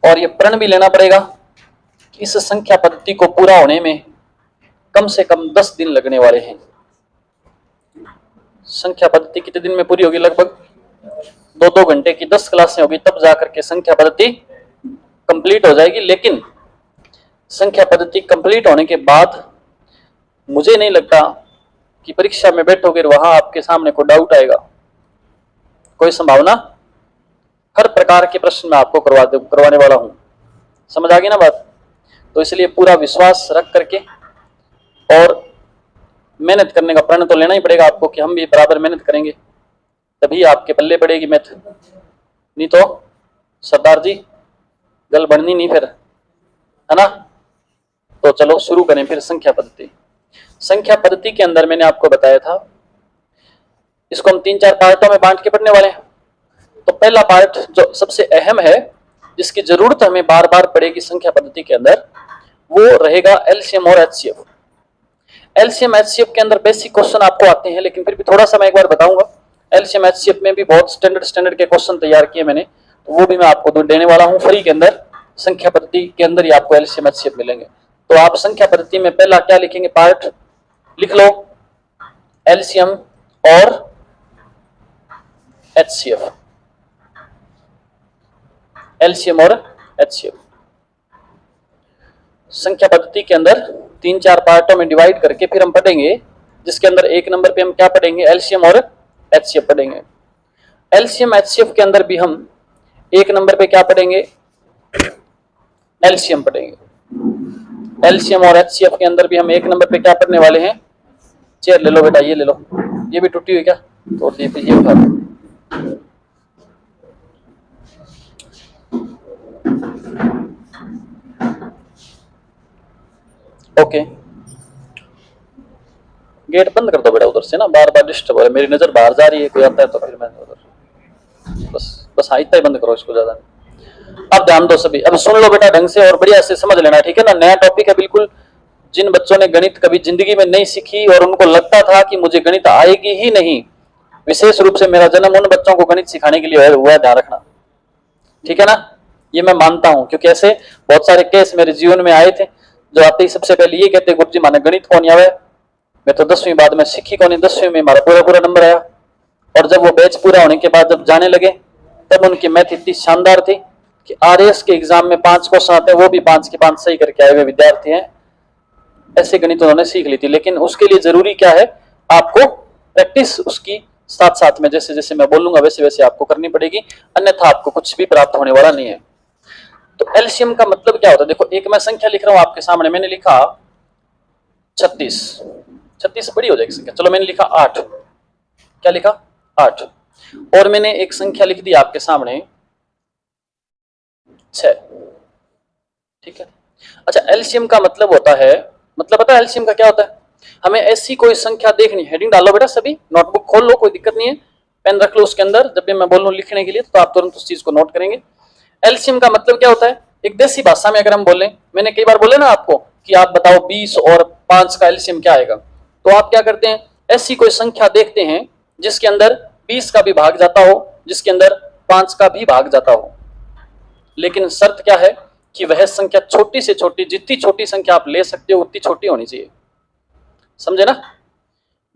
और ये प्रण भी लेना पड़ेगा कि इस संख्या पद्धति को पूरा होने में कम से कम 10 दिन लगने वाले हैं। संख्या पद्धति कितने दिन में पूरी होगी? लगभग 2-2 घंटे की 10 क्लासें होगी, तब जाकर के संख्या पद्धति कंप्लीट हो जाएगी। लेकिन संख्या पद्धति कंप्लीट होने के बाद मुझे नहीं लगता कि परीक्षा में बैठोगे वहां आपके सामने कोई डाउट आएगा, कोई संभावना। हर प्रकार के प्रश्न मैं आपको करवाने वाला हूं। समझ आ गई ना बात? तो इसलिए पूरा विश्वास रख करके और मेहनत करने का प्रण तो लेना ही पड़ेगा आपको कि हम भी बराबर मेहनत करेंगे, तभी आपके पल्ले पड़ेगी मैथ। नहीं तो सरदार जी गल बननी नहीं फिर, है ना? तो चलो शुरू करें फिर संख्या पद्धति। संख्या पद्धति के अंदर मैंने आपको बताया था, इसको हम 3-4 पार्टों में बांट के पढ़ने वाले हैं। तो पहला पार्ट जो सबसे अहम है, जिसकी जरूरत हमें बार बार पड़ेगी संख्या पद्धति के अंदर, वो रहेगा एलसीएम और एचसीएफ। एलसीएम एचसीएफ के अंदर बेसिक क्वेश्चन आपको आते हैं, लेकिन फिर भी थोड़ा सा मैं एक बार बताऊंगा। एलसीएम एचसीएफ में भी बहुत स्टैंडर्ड के क्वेश्चन तैयार किए मैंने, तो वो भी मैं आपको देने वाला हूं फ्री के अंदर। संख्या पद्धति के अंदर ही आपको एलसीएम एचसीएफ मिलेंगे। तो आप संख्या पद्धति में पहला क्या लिखेंगे, पार्ट लिख लो, एलसीएम और एचसीएफ। एलसीएम और एचसीएफ संख्या पद्धति के अंदर 3-4 पार्टों में डिवाइड करके फिर हम पढ़ेंगे, जिसके अंदर 1 नंबर पे हम क्या पढ़ेंगे, एलसीएम और एचसीएफ पढ़ेंगे। एलसीएम एचसीएफ के अंदर भी हम 1 नंबर पे क्या पढ़ेंगे, एलसीएम पढ़ेंगे। एलसीएम और एचसीएफ के अंदर भी हम 1 नंबर पे क्या पढ़ने वाले हैं, चेयर ले लो बेटा, ये ले लो, ये भी टूटी हुई क्या, तोड़ दी थी, ये उठा लो। ओके, गेट बंद कर दो बेटा उधर से ना, बार बार डिस्टर्ब हो रहा है, मेरी नजर बाहर जा रही है, कोई आता है तो फिर मैं उधर, बस आहिस्ता ही बंद करो इसको, ज्यादा नहीं। अब ध्यान दो सभी, अब सुन लो बेटा ढंग से और बढ़िया से समझ लेना, ठीक है ना। नया टॉपिक है बिल्कुल। जिन बच्चों ने गणित कभी जिंदगी में नहीं सीखी और उनको लगता था कि मुझे गणित आएगी ही नहीं, विशेष रूप से मेरा जन्म उन बच्चों को गणित सिखाने के लिए हुआ है, ध्यान रखना, ठीक है ना। ये मैं मानता हूं, क्योंकि ऐसे बहुत सारे केस मेरे जीवन में आए थे, जो आते ही सबसे पहले ये कहते, गुरुजी माने गणित कौन आवे, मैं तो 10वीं बाद में सीखी कौन, 10वीं में हमारा पूरा नंबर आया। और जब वो बैच पूरा होने के बाद जब जाने लगे, तब उनकी मैथ इतनी शानदार थी कि आरएस के एग्जाम में 5 क्वेश्चन आते हैं, वो भी 5 के 5 सही करके आए हुए विद्यार्थी हैं। ऐसे गणित उन्होंने सीख ली थी। लेकिन उसके लिए जरूरी क्या है, आपको प्रैक्टिस उसकी साथ साथ में जैसे जैसे मैं बोलूंगा वैसे वैसे आपको करनी पड़ेगी, अन्यथा आपको कुछ भी प्राप्त होने वाला नहीं है। तो एलसीएम का मतलब क्या होता है, देखो एक मैं संख्या लिख रहा हूं आपके सामने, मैंने लिखा 36, 36 बड़ी हो जाएगी संख्या, चलो मैंने लिखा 8, क्या लिखा 8, और मैंने एक संख्या लिख दी आपके सामने 6, ठीक है। अच्छा, एलसीएम का मतलब होता है, मतलब पता है एलसीएम का क्या होता है, हमें ऐसी कोई संख्या देखनी, हेडिंग डालो बेटा सभी, नोटबुक खोल लो, कोई दिक्कत नहीं है, पेन रख लो उसके अंदर, जब भी मैं बोलूं लिखने के लिए तो आप तुरंत उस चीज को नोट करेंगे। एलसीएम का मतलब क्या होता है, एक देसी भाषा में अगर हम बोलें, मैंने कई बार बोले ना आपको कि आप बताओ 20 और 5 का एलसीएम क्या आएगा, तो आप क्या करते हैं, ऐसी कोई संख्या देखते हैं जिसके अंदर 20 का भी भाग जाता हो, जिसके अंदर 5 का भी भाग जाता हो। लेकिन शर्त क्या है कि वह संख्या छोटी से छोटी, जितनी छोटी संख्या आप ले सकते हो उतनी छोटी होनी चाहिए, समझे ना।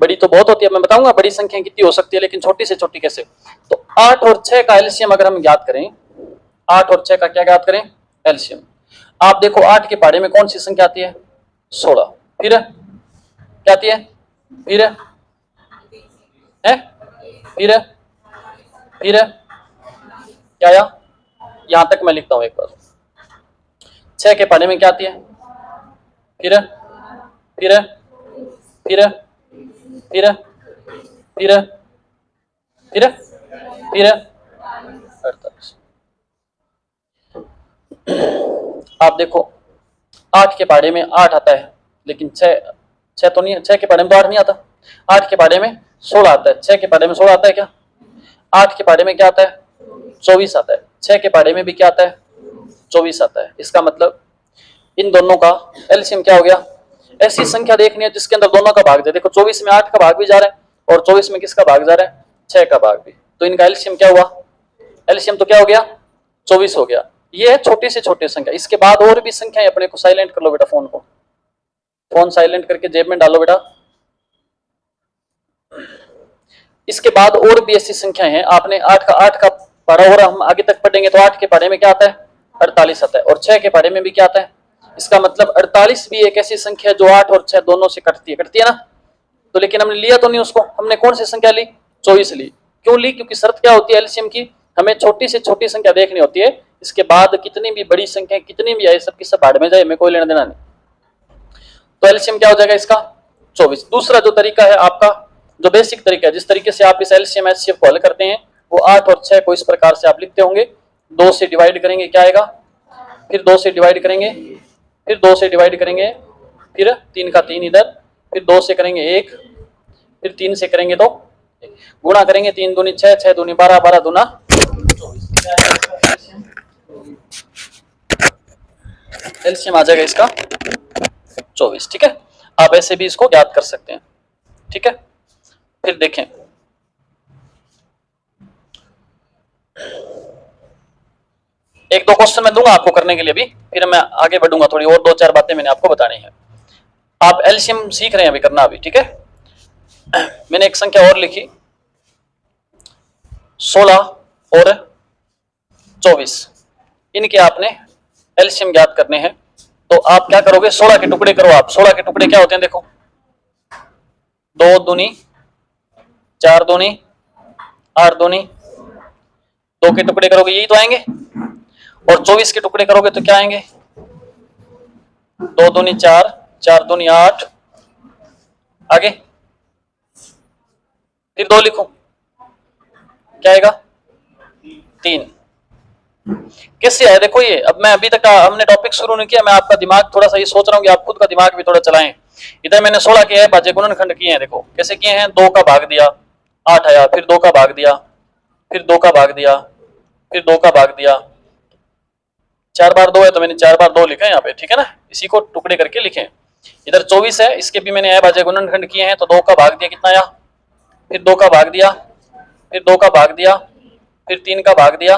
बड़ी तो बहुत होती है, मैं बताऊंगा बड़ी संख्या कितनी हो सकती है, लेकिन छोटी से छोटी कैसे। तो 8 और 6 का एलसीएम अगर हम ज्ञात करें, 8 और 6 का क्या ज्ञात करें, एलसीएम। आप देखो 8 के पहाड़े में कौन सी संख्या आती है, 16, फिर क्या आती है, फिर है, फिर क्या आया, यहां तक मैं लिखता हूं एक बार। 6 के पहाड़े में क्या आती है, फिर फिर फिर फिर फिर फिर फिर 48। आप देखो 8 के पहाड़े में 8 आता है, लेकिन 6 तो नहीं है, 6 के पहाड़े में तो 8 नहीं आता, 8 के पहाड़े में 16 आता है, 6 के पहाड़े में 16 आता है क्या, 8 के पहाड़े में क्या आता है, 24 आता है, 6 के पहाड़े में भी क्या आता है, 24 आता है। इसका मतलब इन दोनों का एलसीएम क्या हो गया, ऐसी संख्या देखनी है जिसके अंदर दोनों का भाग जाए। देखो 24 में 8 का भाग भी जा रहा है और 24 में किसका भाग जा रहा है, 6 का भाग भी, तो इनका एलसीएम क्या हुआ, एलसीएम तो क्या हो गया, 24 हो गया। ये है छोटी से छोटी संख्या। इसके बाद और भी संख्याएं, अपने को साइलेंट कर लो बेटा, फोन को, फोन साइलेंट करके जेब में डालो बेटा। इसके बाद और भी ऐसी संख्याएं हैं, आपने 8 का पढ़ा और हम आगे तक पढ़ेंगे तो 8 के पढ़े में क्या आता है, 48 आता है, और 6 के पढ़े में भी क्या आता है। इसका मतलब 48 भी एक ऐसी संख्या है जो 8 और 6 दोनों से कटती है ना। तो लेकिन हमने लिया तो नहीं उसको, हमने कौन सी संख्या ली, 24 ली। क्यों ली, क्योंकि शर्त क्या होती है एलसीएम की, हमें छोटी से छोटी संख्या देखनी होती है, इसके बाद कितनी भी बड़ी संख्या कितनी भी आए सबकी सब भाड़ में जाए, हमें कोई लेना देना नहीं। तो एलसीएम क्या हो जाएगा इसका, 24। दूसरा जो तरीका है आपका, जो बेसिक तरीका है, जिस तरीके से आप इस एलसीएम एचसीएफ को हल करते हैं, वो 8 और 6 को इस प्रकार से आप लिखते होंगे, 2 से डिवाइड करेंगे क्या आएगा, फिर 2 से डिवाइड करेंगे, फिर 2 से डिवाइड करेंगे, फिर 3 का 3 इधर, फिर 2 से करेंगे 1, फिर 3 से करेंगे तो गुणा करेंगे 3 दूनी 6, 6 दूनी 12, 12 दूना 24। एलसीएम आ जाएगा इसका 24। ठीक है, आप ऐसे भी इसको याद कर सकते हैं। ठीक है, फिर देखें एक दो क्वेश्चन मैं दूंगा आपको करने के लिए भी, फिर मैं आगे बढ़ूंगा, थोड़ी और 2-4 बातें मैंने आपको बतानी है। आप एलसीएम सीख रहे हैं अभी करना अभी। ठीक है, मैंने एक संख्या और लिखी 16 और 24, इनके आपने एलसीएम ज्ञात करने हैं। तो आप क्या करोगे, 16 के टुकड़े करो आप। 16 के टुकड़े क्या होते हैं देखो, 2 दूनी 4 दूनी 8 दूनी, 2 के टुकड़े करोगे यही तो आएंगे, और 24 के टुकड़े करोगे तो क्या आएंगे, 2 दूनी 4, 4 दूनी 8, आगे फिर 2 लिखो, क्या आएगा 3। कैसे आया देखो ये, अब मैं अभी तक हमने टॉपिक शुरू नहीं किया, मैं आपका दिमाग थोड़ा सा ये सोच रहा हूँ कि आप खुद का दिमाग भी थोड़ा चलाएं। इधर मैंने 16 किया है, भाज्य गुणनखंड किए हैं, देखो कैसे किए हैं, 2 का भाग दिया 8 आया, फिर 2 का भाग दिया, फिर 2 का भाग दिया, फिर 2 का भाग दिया, 4 बार 2 है तो मैंने 4 बार 2 लिखा है यहाँ पे। ठीक है ना, इसी को टुकड़े करके लिखे। इधर 24 है, इसके भी मैंने भाज्य गुणनखंड किए हैं, तो 2 का भाग दिया कितना आया, फिर 2 का भाग दिया, फिर 2 का भाग दिया, फिर 3 का भाग दिया,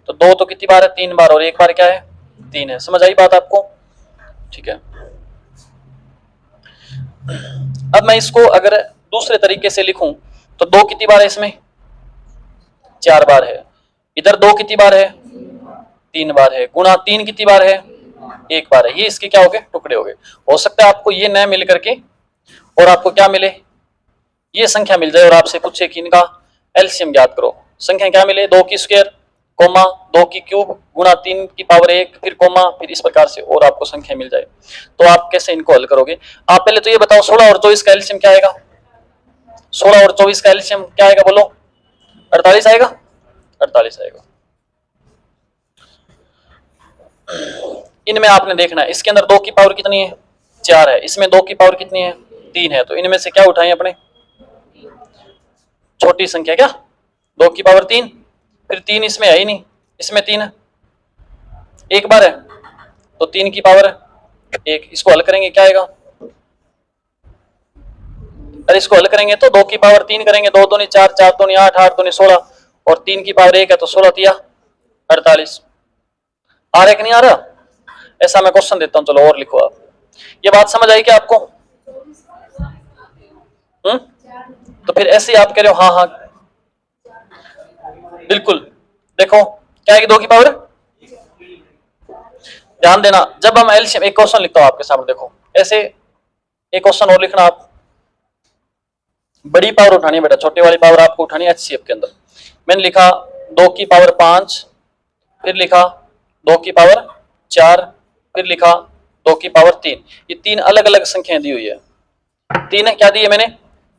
तो 2 तो कितनी बार है, 3 बार, और 1 बार क्या है 3 है। समझ आई बात आपको? ठीक है, अब मैं इसको अगर दूसरे तरीके से लिखूं तो 2 कितनी बार है इसमें, 4 बार है। इधर 2 कितनी बार है, 3 बार है, गुणा 3 कितनी बार है, 1 बार है। ये इसके क्या हो गए, टुकड़े हो गए। हो सकता है आपको ये न मिल करके और आपको क्या मिले, ये संख्या मिल जाए और आपसे पूछे कि इनका एलसीएम ज्ञात करो। संख्या क्या मिले, 2 की स्क्वायर कोमा 2 की क्यूब गुणा 3 की पावर 1 फिर कोमा, फिर इस प्रकार से और आपको संख्या मिल जाए। तो आप कैसे इनको हल करोगे, आप पहले तो ये बताओ 16 और 24 का एलसीएम क्या आएगा, 16 और 24 का एलसीएम क्या आएगा बोलो, 48 आएगा, 48 आएगा। इनमें आपने देखना है, इसके अंदर 2 की पावर कितनी है, 4 है, इसमें 2 की पावर कितनी है, 3 है, तो इनमें से क्या उठाएं अपने, छोटी संख्या क्या, 2 की पावर 3, फिर 3 इसमें है ही नहीं, इसमें 3 है, 1 बार है तो 3 की पावर 1। इसको हल करेंगे क्या आएगा, अरे इसको हल करेंगे तो 2 की पावर 3 करेंगे, 2 दूनी 4, 4 दूनी 8, 8 दूनी 16, और 3 की पावर 1 है तो 16 तिया 48। आ रहा है कि नहीं आ रहा? ऐसा मैं क्वेश्चन देता हूं, चलो और लिखो आप। ये बात समझ आई क्या आपको? तो फिर ऐसे आप कह रहे हो हाँ हाँ बिल्कुल। देखो क्या है कि 2 की पावर, ध्यान देना जब हम एलसीएम, एक क्वेश्चन लिखता हूं आपके सामने, देखो ऐसे एक क्वेश्चन और लिखना आप। बड़ी पावर उठानी है बेटा, छोटी वाली पावर आपको उठानी है एचसीएफ के अंदर। मैंने लिखा 2 की पावर 5, फिर लिखा 2 की पावर 4, फिर लिखा 2 की पावर 3। ये 3 अलग अलग संख्याएं दी हुई है। 3 क्या दी है मैंने,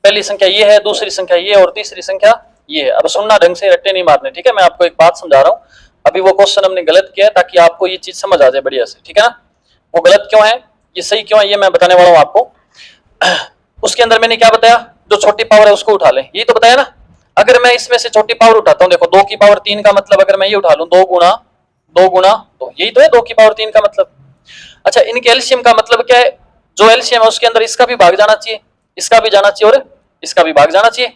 पहली संख्या ये है, दूसरी संख्या ये है, और तीसरी संख्या ये है। अब सुनना ढंग से, रट्टे नहीं मारने, ठीक है? मैं आपको एक बात समझा रहा हूँ, अभी वो क्वेश्चन हमने गलत किया है ताकि आपको ये चीज समझ आ जाए बढ़िया से, ठीक है ना? वो गलत क्यों है, ये सही क्यों है, ये मैं बताने वाला हूँ आपको। उसके अंदर मैंने क्या बताया, जो छोटी पावर है उसको उठा ले, यही तो बताया ना। अगर मैं इसमें से छोटी पावर उठाता हूँ, देखो 2 की पावर 3 का मतलब अगर मैं ये उठा लूं 2 गुणा 2 गुणा, तो यही तो है 2 की पावर 3 का मतलब। अच्छा, इनके एलसीएम का मतलब क्या है, जो एलसीएम है उसके अंदर इसका भी भाग जाना चाहिए, इसका भी जाना चाहिए और इसका भी भाग जाना चाहिए।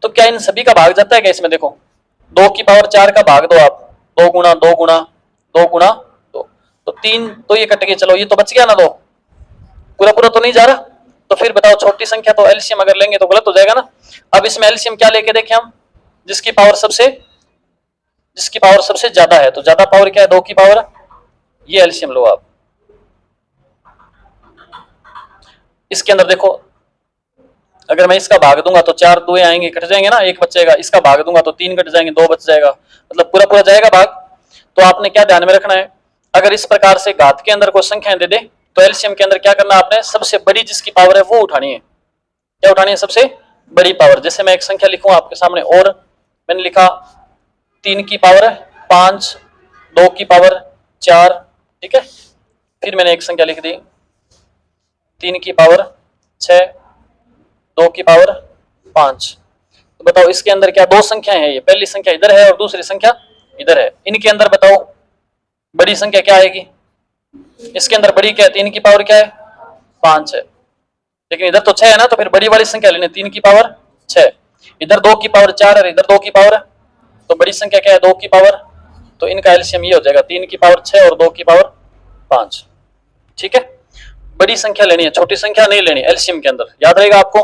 तो क्या इन सभी का भाग जाता है क्या इसमें? देखो 2 की पावर 4 का भाग दो आप, 2 गुणा 2 गुणा 2 गुणा 2, तो 3 तो ये कट के, चलो ये तो बच गया ना 2, पूरा पूरा तो नहीं जा रहा। तो फिर बताओ छोटी संख्या तो एलसीएम अगर लेंगे तो गलत हो जाएगा ना। अब इसमें एलसीएम क्या लेके देखें हम, जिसकी पावर सबसे ज्यादा है, तो ज्यादा पावर क्या है 2 की पावर, ये एलसीएम लो आप। इसके अंदर देखो अगर मैं इसका भाग दूंगा तो 4 दुए आएंगे, कट जाएंगे ना, 1 बचेगा। इसका भाग दूंगा तो 3 कट जाएंगे, 2 बच जाएगा, मतलब पूरा पूरा जाएगा भाग। तो आपने क्या ध्यान में रखना है, अगर इस प्रकार से घात के अंदर कोई संख्या दे दे तो एलसीएम के अंदर क्या करना आपने, सबसे बड़ी जिसकी पावर है वो उठानी है। क्या उठानी है? सबसे बड़ी पावर। जैसे मैं एक संख्या लिखूं आपके सामने, और मैंने लिखा 3 की पावर 5, 2 की पावर 4, ठीक है। फिर मैंने एक संख्या लिख दी 3 की पावर 6, 2 की पावर 5। तो बताओ इसके अंदर क्या दो संख्याएं हैं, ये पहली संख्या इधर है और दूसरी संख्या इधर है, इनके अंदर बताओ बड़ी संख्या क्या आएगी? इसके अंदर बड़ी क्या है? 3 की पावर क्या है? 5 है, लेकिन इधर तो 6 है ना, तो फिर बड़ी वाली संख्या लेनी, 3 की पावर 6। इधर 2 की पावर 4 है, इधर 2 की पावर, तो बड़ी संख्या क्या है? 2 की पावर, तो इनका एलसीएम ये हो जाएगा 3 की पावर 6 और 2 की पावर 5। ठीक है, बड़ी संख्या लेनी है, छोटी संख्या नहीं लेनी एलसीएम के अंदर, याद रहेगा आपको।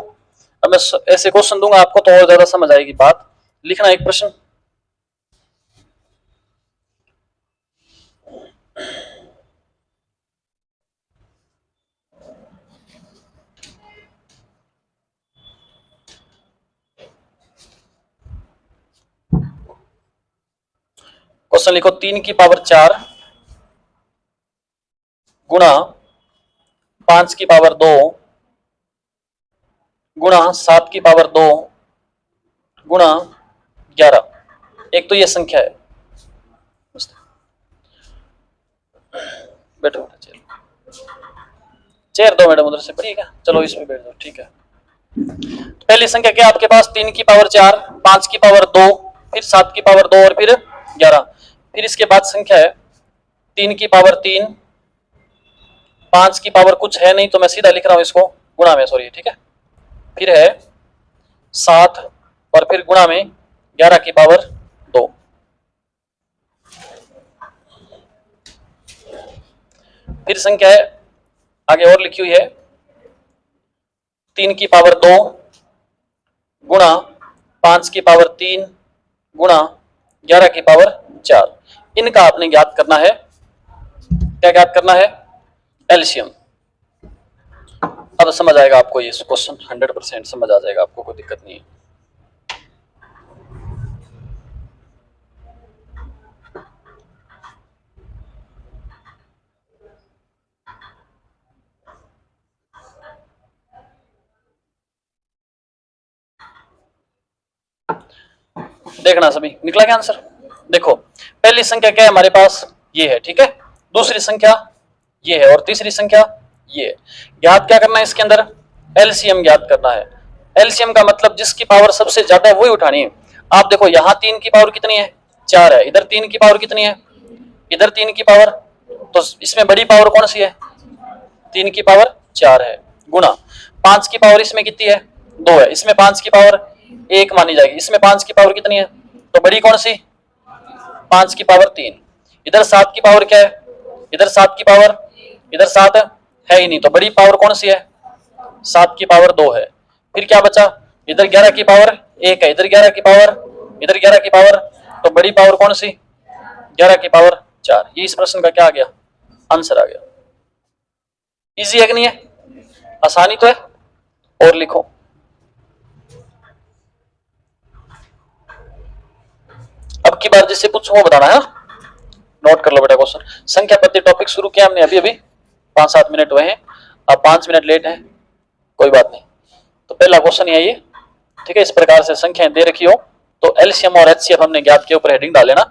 अब मैं ऐसे क्वेश्चन दूंगा आपको तो और ज्यादा समझ आएगी बात। लिखना एक प्रश्न। क्वेश्चन लिखो 3 की पावर 4 गुणा 5 की पावर 2 गुणा 7 की पावर 2 गुणा 11। एक तो ये संख्या है, बैठो चेयर दो मैडम उधर से, ठीक है चलो इसमें बैठ जाओ। ठीक है, तो पहली संख्या क्या आपके पास? 3 की पावर 4, 5 की पावर 2, फिर 7 की पावर 2 और फिर 11। फिर इसके बाद संख्या है 3 की पावर 3, 5 की पावर कुछ है नहीं तो मैं सीधा लिख रहा हूं इसको गुणा में, सॉरी ठीक है। फिर है 7 और फिर गुणा में 11 की पावर 2। फिर संख्या है आगे और लिखी हुई है 3 की पावर 2 गुणा 5 की पावर 3 गुणा 11 की पावर 4। इनका आपने ज्ञात करना है, क्या ज्ञात करना है? एलसीएम। अब समझ आएगा आपको ये क्वेश्चन, 100% समझ आ जाएगा आपको, कोई दिक्कत नहीं है। देखना सभी, निकला क्या आंसर? देखो पहली संख्या क्या है हमारे पास? ये है, ठीक है। दूसरी संख्या ये है और तीसरी संख्या ये है। ज्ञात क्या करना है इसके अंदर? एलसीएम ज्ञात करना है। एलसीएम का मतलब जिसकी पावर सबसे ज्यादा है वही उठानी है। आप देखो यहाँ 3 की पावर कितनी है? 4 है। इधर 3 की पावर कितनी है? इधर 3 की पावर, तो इसमें बड़ी पावर कौन सी है? 3 की पावर 4 है, गुणा 5 की पावर इसमें कितनी है? 2 है, इसमें 5 की पावर 1 मानी जाएगी। इसमें 5 की पावर कितनी है? तो बड़ी कौन सी? 5 की पावर 3। इधर 7 की पावर क्या है? इधर 7 की पावर, इधर 7 है ही नहीं, तो बड़ी पावर कौन सी है? 7 की पावर 2 है। फिर क्या बचा? इधर 11 की पावर 1 है, इधर 11 की पावर, इधर 11 की पावर, तो बड़ी पावर कौन सी? 11 की पावर 4। ये इस प्रश्न का क्या आ गया? आंसर आ गया। इजी है कि नहीं है? आसानी तो है। और लिखो अब की बार जिससे पूछूं वो बताना है। नोट कर लो बेटा क्वेश्चन। संख्या पद्धति टॉपिक शुरू किया हमने अभी 5-7 मिनट हुए हैं, अब 5 मिनट लेट हैं, कोई बात नहीं। तो पहला क्वेश्चन है ये, ठीक है। इस प्रकार से संख्याएं दे रखी हो तो एलसीएम और एचसीएफ हमने ज्ञात के ऊपर हेडिंग डाल लेना।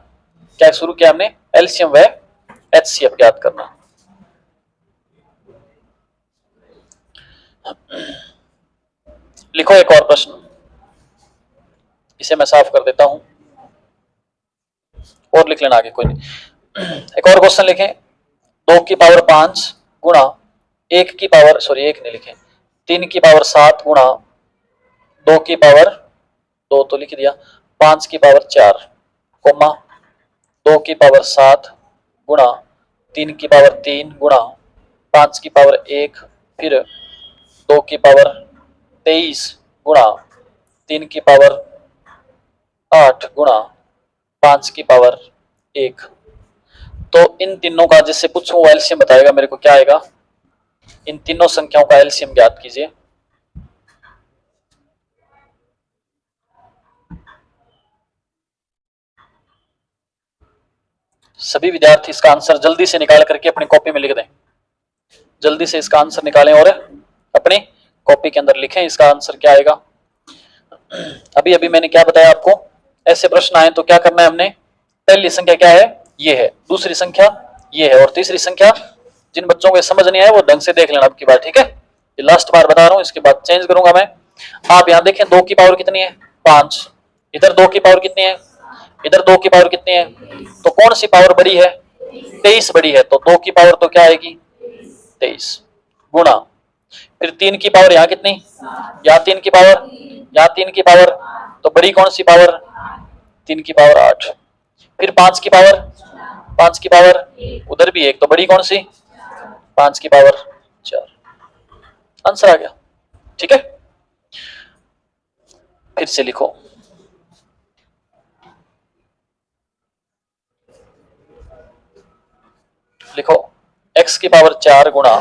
क्या शुरू किया हमने? एलसीएम व एचसीएफ ज्ञात करना। लिखो एक और प्रश्न, इसे मैं साफ कर देता हूं और लिख लेना आगे, कोई नहीं। एक और क्वेश्चन लिखें 2 की पावर 5 गुणा 1 की पावर, सॉरी 1 नहीं लिखें, 3 की पावर 7 गुणा 2 की पावर 2 तो लिख दिया, 5 की पावर 4 कोमा 2 की पावर 7 गुणा 3 की पावर 3 गुणा 5 की पावर 1, फिर 2 की पावर 23 गुणा 3 की पावर 8 गुणा 5 की पावर 1। तो इन तीनों का जिससे पूछूं वो एलसीएम बताएगा मेरे को, क्या आएगा? इन तीनों संख्याओं का एलसीएम ज्ञात कीजिए। सभी विद्यार्थी इसका आंसर जल्दी से निकाल करके अपनी कॉपी में लिख दें। जल्दी से इसका आंसर निकालें और अपनी कॉपी के अंदर लिखें इसका आंसर क्या आएगा। अभी अभी मैंने क्या बताया आपको, ऐसे प्रश्न आए तो क्या करना है हमने? पहली संख्या क्या है? ये है, दूसरी संख्या ये है और तीसरी संख्या, जिन बच्चों को समझ नहीं आया वो ढंग से देख लेना अब की बार, ठीक है। ये लास्ट बार बता रहा हूं, इसके बाद चेंज करूंगा मैं। आप यहां देखें 2 की पावर कितनी है 5, इधर 2 की पावर कितनी है, इधर 2 की पावर कितनी है, तो कौन सी पावर बड़ी है 23 बड़ी है, तो 2 की पावर तो क्या आएगी 23 गुणा, फिर 3 की पावर यहाँ कितनी, यहाँ 3 की पावर, यहाँ 3 की पावर, तो बड़ी कौन सी पावर 3 की पावर 8, फिर 5 की पावर, 5 की पावर उधर भी एक, तो बड़ी कौन सी 5 की पावर 4। आंसर आ गया, ठीक है। फिर से लिखो, लिखो x की पावर 4 गुणा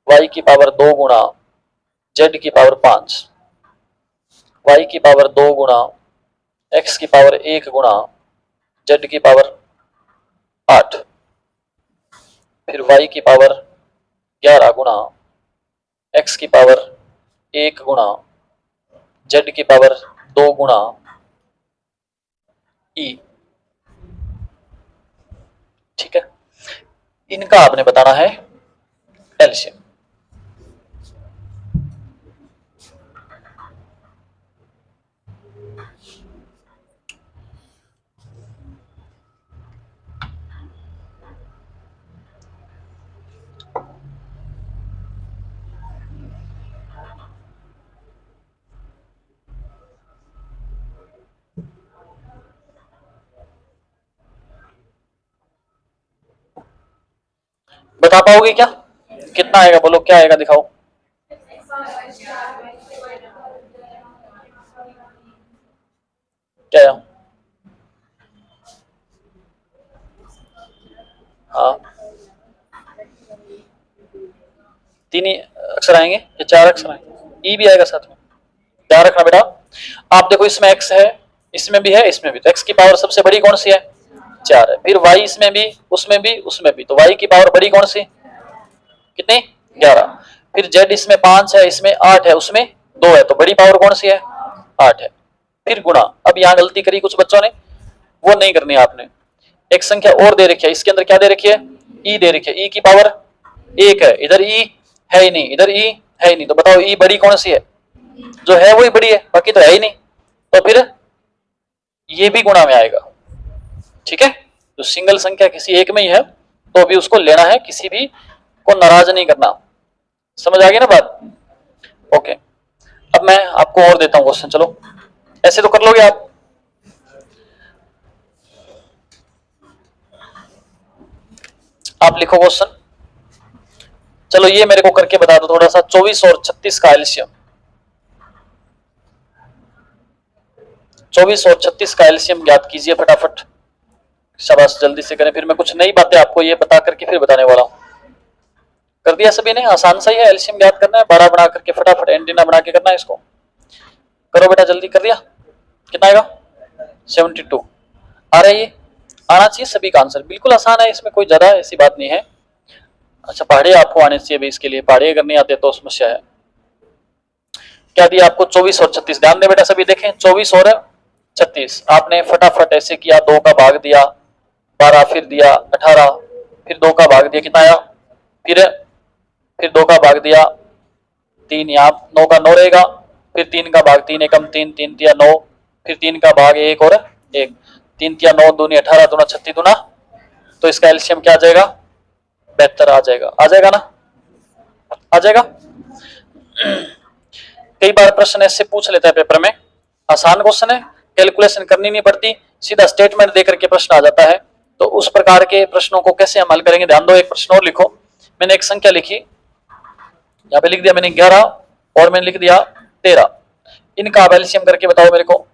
y की पावर 2 गुणा z की पावर 5, y की पावर 2 गुणा x की पावर 1 गुणा z की पावर 8, फिर y की पावर 11 गुणा x की पावर 1 गुणा z की पावर 2 गुणा e, ठीक है। इनका आपने बताना है एलसीएम। बता पाओगे क्या, कितना आएगा बोलो, क्या आएगा दिखाओ। क्या, हाँ 3 ही अक्षर आएंगे या 4 अक्षर आएंगे, ई भी आएगा साथ में, ध्यान रखना बेटा। आप देखो इसमें x है, इसमें भी है, इसमें भी, तो x की पावर सबसे बड़ी कौन सी है 4 है, फिर y इसमें भी, उसमें भी, उसमें भी, तो y की पावर बड़ी कौन सी कितनी 11, फिर z इसमें 5 है, इसमें 8 है, उसमें 2 है, तो बड़ी पावर कौन सी है 8 है, फिर गुणा। अब यहाँ गलती करी कुछ बच्चों ने, वो नहीं करनी आपने, एक संख्या और दे रखी है, इसके अंदर क्या दे रखी है e दे रखी है, e की पावर 1 है, इधर e है ही नहीं, इधर e है ही नहीं, तो बताओ e बड़ी कौन सी है, जो है वही बड़ी है, बाकी तो है ही नहीं, तो फिर ये भी गुणा में आएगा, ठीक है। तो सिंगल संख्या किसी एक में ही है तो भी उसको लेना है, किसी भी को नाराज नहीं करना, समझ आ गई ना बात, ओके। अब मैं आपको और देता हूं क्वेश्चन, चलो ऐसे तो कर लोगे आप, आप लिखो क्वेश्चन, चलो ये मेरे को करके बता दो थोड़ा सा, 24 और 36 का एलसीएम, 24 और 36 का एलसीएम ज्ञात कीजिए फटाफट, शाबाश जल्दी से करें, फिर मैं कुछ नई बातें आपको ये बता करके फिर बताने वाला हूं। कर दिया सभी ने, आसान सा ही है, एलसीएम ज्ञात करना है, 12 बना करके फटाफट एंटीना बना के करना है इसको, करो बेटा जल्दी, कर दिया, कितना आएगा 72 आ रहा है, ये आना चाहिए सभी का आंसर, बिल्कुल आसान है, इसमें कोई ज्यादा ऐसी बात नहीं है। अच्छा पहाड़े आपको आने चाहिए भी, इसके लिए पहाड़े अगर नहीं आते तो समस्या है। क्या दिया आपको 24 और 36, ध्यान दे बेटा सभी, देखें 24 और 36, आपने फटाफट ऐसे किया, 2 का भाग दिया 12, फिर दिया 18, फिर 2 का भाग दिया, कितना आया, फिर 2 का भाग दिया 3, यहाँ 9 का 9 रहेगा, फिर 3 का भाग 3 एकम 3, 3 तिया 9, फिर 3 का भाग 1 और 1, 3 तिया 9, दूनी 18, दूना 36 दूना, तो इसका एलसीएम क्या आ जाएगा 72 आ जाएगा, आ जाएगा ना, आ जाएगा। कई बार प्रश्न ऐसे पूछ लेता है पेपर में, आसान क्वेश्चन है, कैलकुलेशन करनी नहीं पड़ती, सीधा स्टेटमेंट देकर के प्रश्न आ जाता है, तो उस प्रकार के प्रश्नों को कैसे हम हल करेंगे, ध्यान दो। एक प्रश्न और लिखो, मैंने एक संख्या लिखी, यहाँ पे लिख दिया मैंने 11 और मैंने लिख दिया 13, इनका आप एलसीएम करके बताओ मेरे को,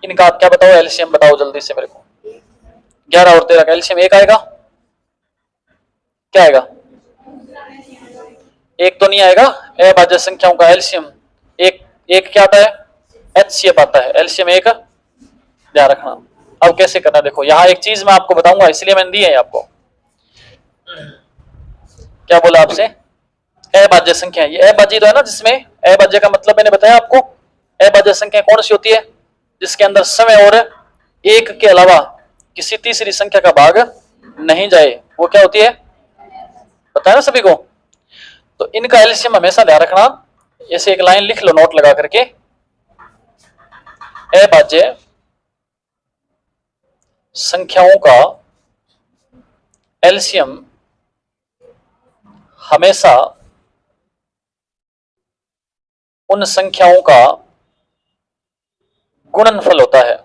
इनका आप क्या बताओ एलसीएम बताओ जल्दी से मेरे को, 11 और 13 का एलसीएम 1 आएगा, क्या आएगा, एक तो नहीं आएगा, अभाज्य संख्याओं का एलसीएम एक, एक क्या आता है एचसीएफ आता है, एलसीएम 1 ध्यान रखना। अब कैसे करना देखो, यहाँ एक चीज मैं आपको बताऊंगा इसलिए मैंने दी है आपको, क्या बोला आपसे, अभाज्य संख्या, ये अभाज्य तो है ना, जिसमें अभाज्य का मतलब मैंने बताया आपको, अभाज्य संख्या कौन सी होती है जिसके अंदर समय और 1 के अलावा किसी तीसरी संख्या का भाग नहीं जाए, वो क्या होती है, पता है ना सभी को। तो इनका एलसीएम हमेशा ध्यान रखना, ऐसे एक लाइन लिख लो नोट लगा करके, अभाज्य संख्याओं का एलसीएम हमेशा उन संख्याओं का गुणनफल होता है।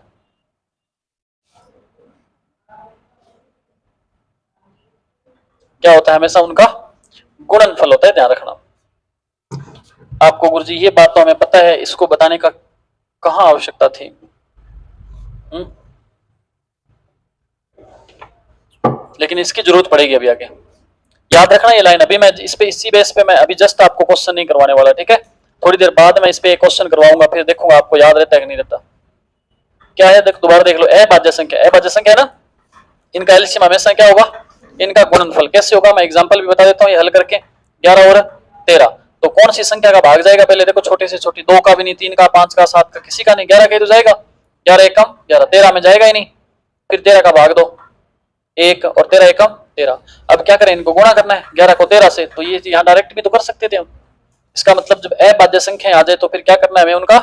क्या होता है? हमेशा उनका गुणनफल होता है, ध्यान रखना। आपको गुरुजी ये बात तो हमें पता है, इसको बताने का कहां आवश्यकता थी? लेकिन इसकी जरूरत पड़ेगी अभी आगे, याद रखना ये लाइन। अभी मैं इसी बेस पे मैं अभी जस्ट आपको क्वेश्चन नहीं करवाने वाला, ठीक है? थोड़ी देर बाद मैं इस पे एक क्वेश्चन करवाऊंगा, फिर देखूंगा आपको याद रहता है कि नहीं रहता। क्या है? दोबारा देख लो, अभाज्य संख्या है ना, इनका एलसीएम हमेशा क्या होगा? इनका गुणनफल। कैसे होगा? मैं एग्जांपल भी बता देता हूँ, ये हल करके। 11 और 13, तो कौन सी संख्या का भाग जाएगा? पहले देखो, छोटी से छोटी, 2 का भी नहीं, 3 का, 5 का, 7 का, किसी का नहीं, 11 का ही तो जाएगा। 11 एकम 11, 13 में जाएगा ही नहीं। फिर 13 का भाग दो, 1, और 13 एकम 13। अब क्या करें? इनको गुणा करना है 11 को 13 से, तो ये यहाँ डायरेक्ट भी तो कर सकते थे हम। इसका मतलब जब अभाज्य संख्या आ जाए तो फिर क्या करना है हमें? उनका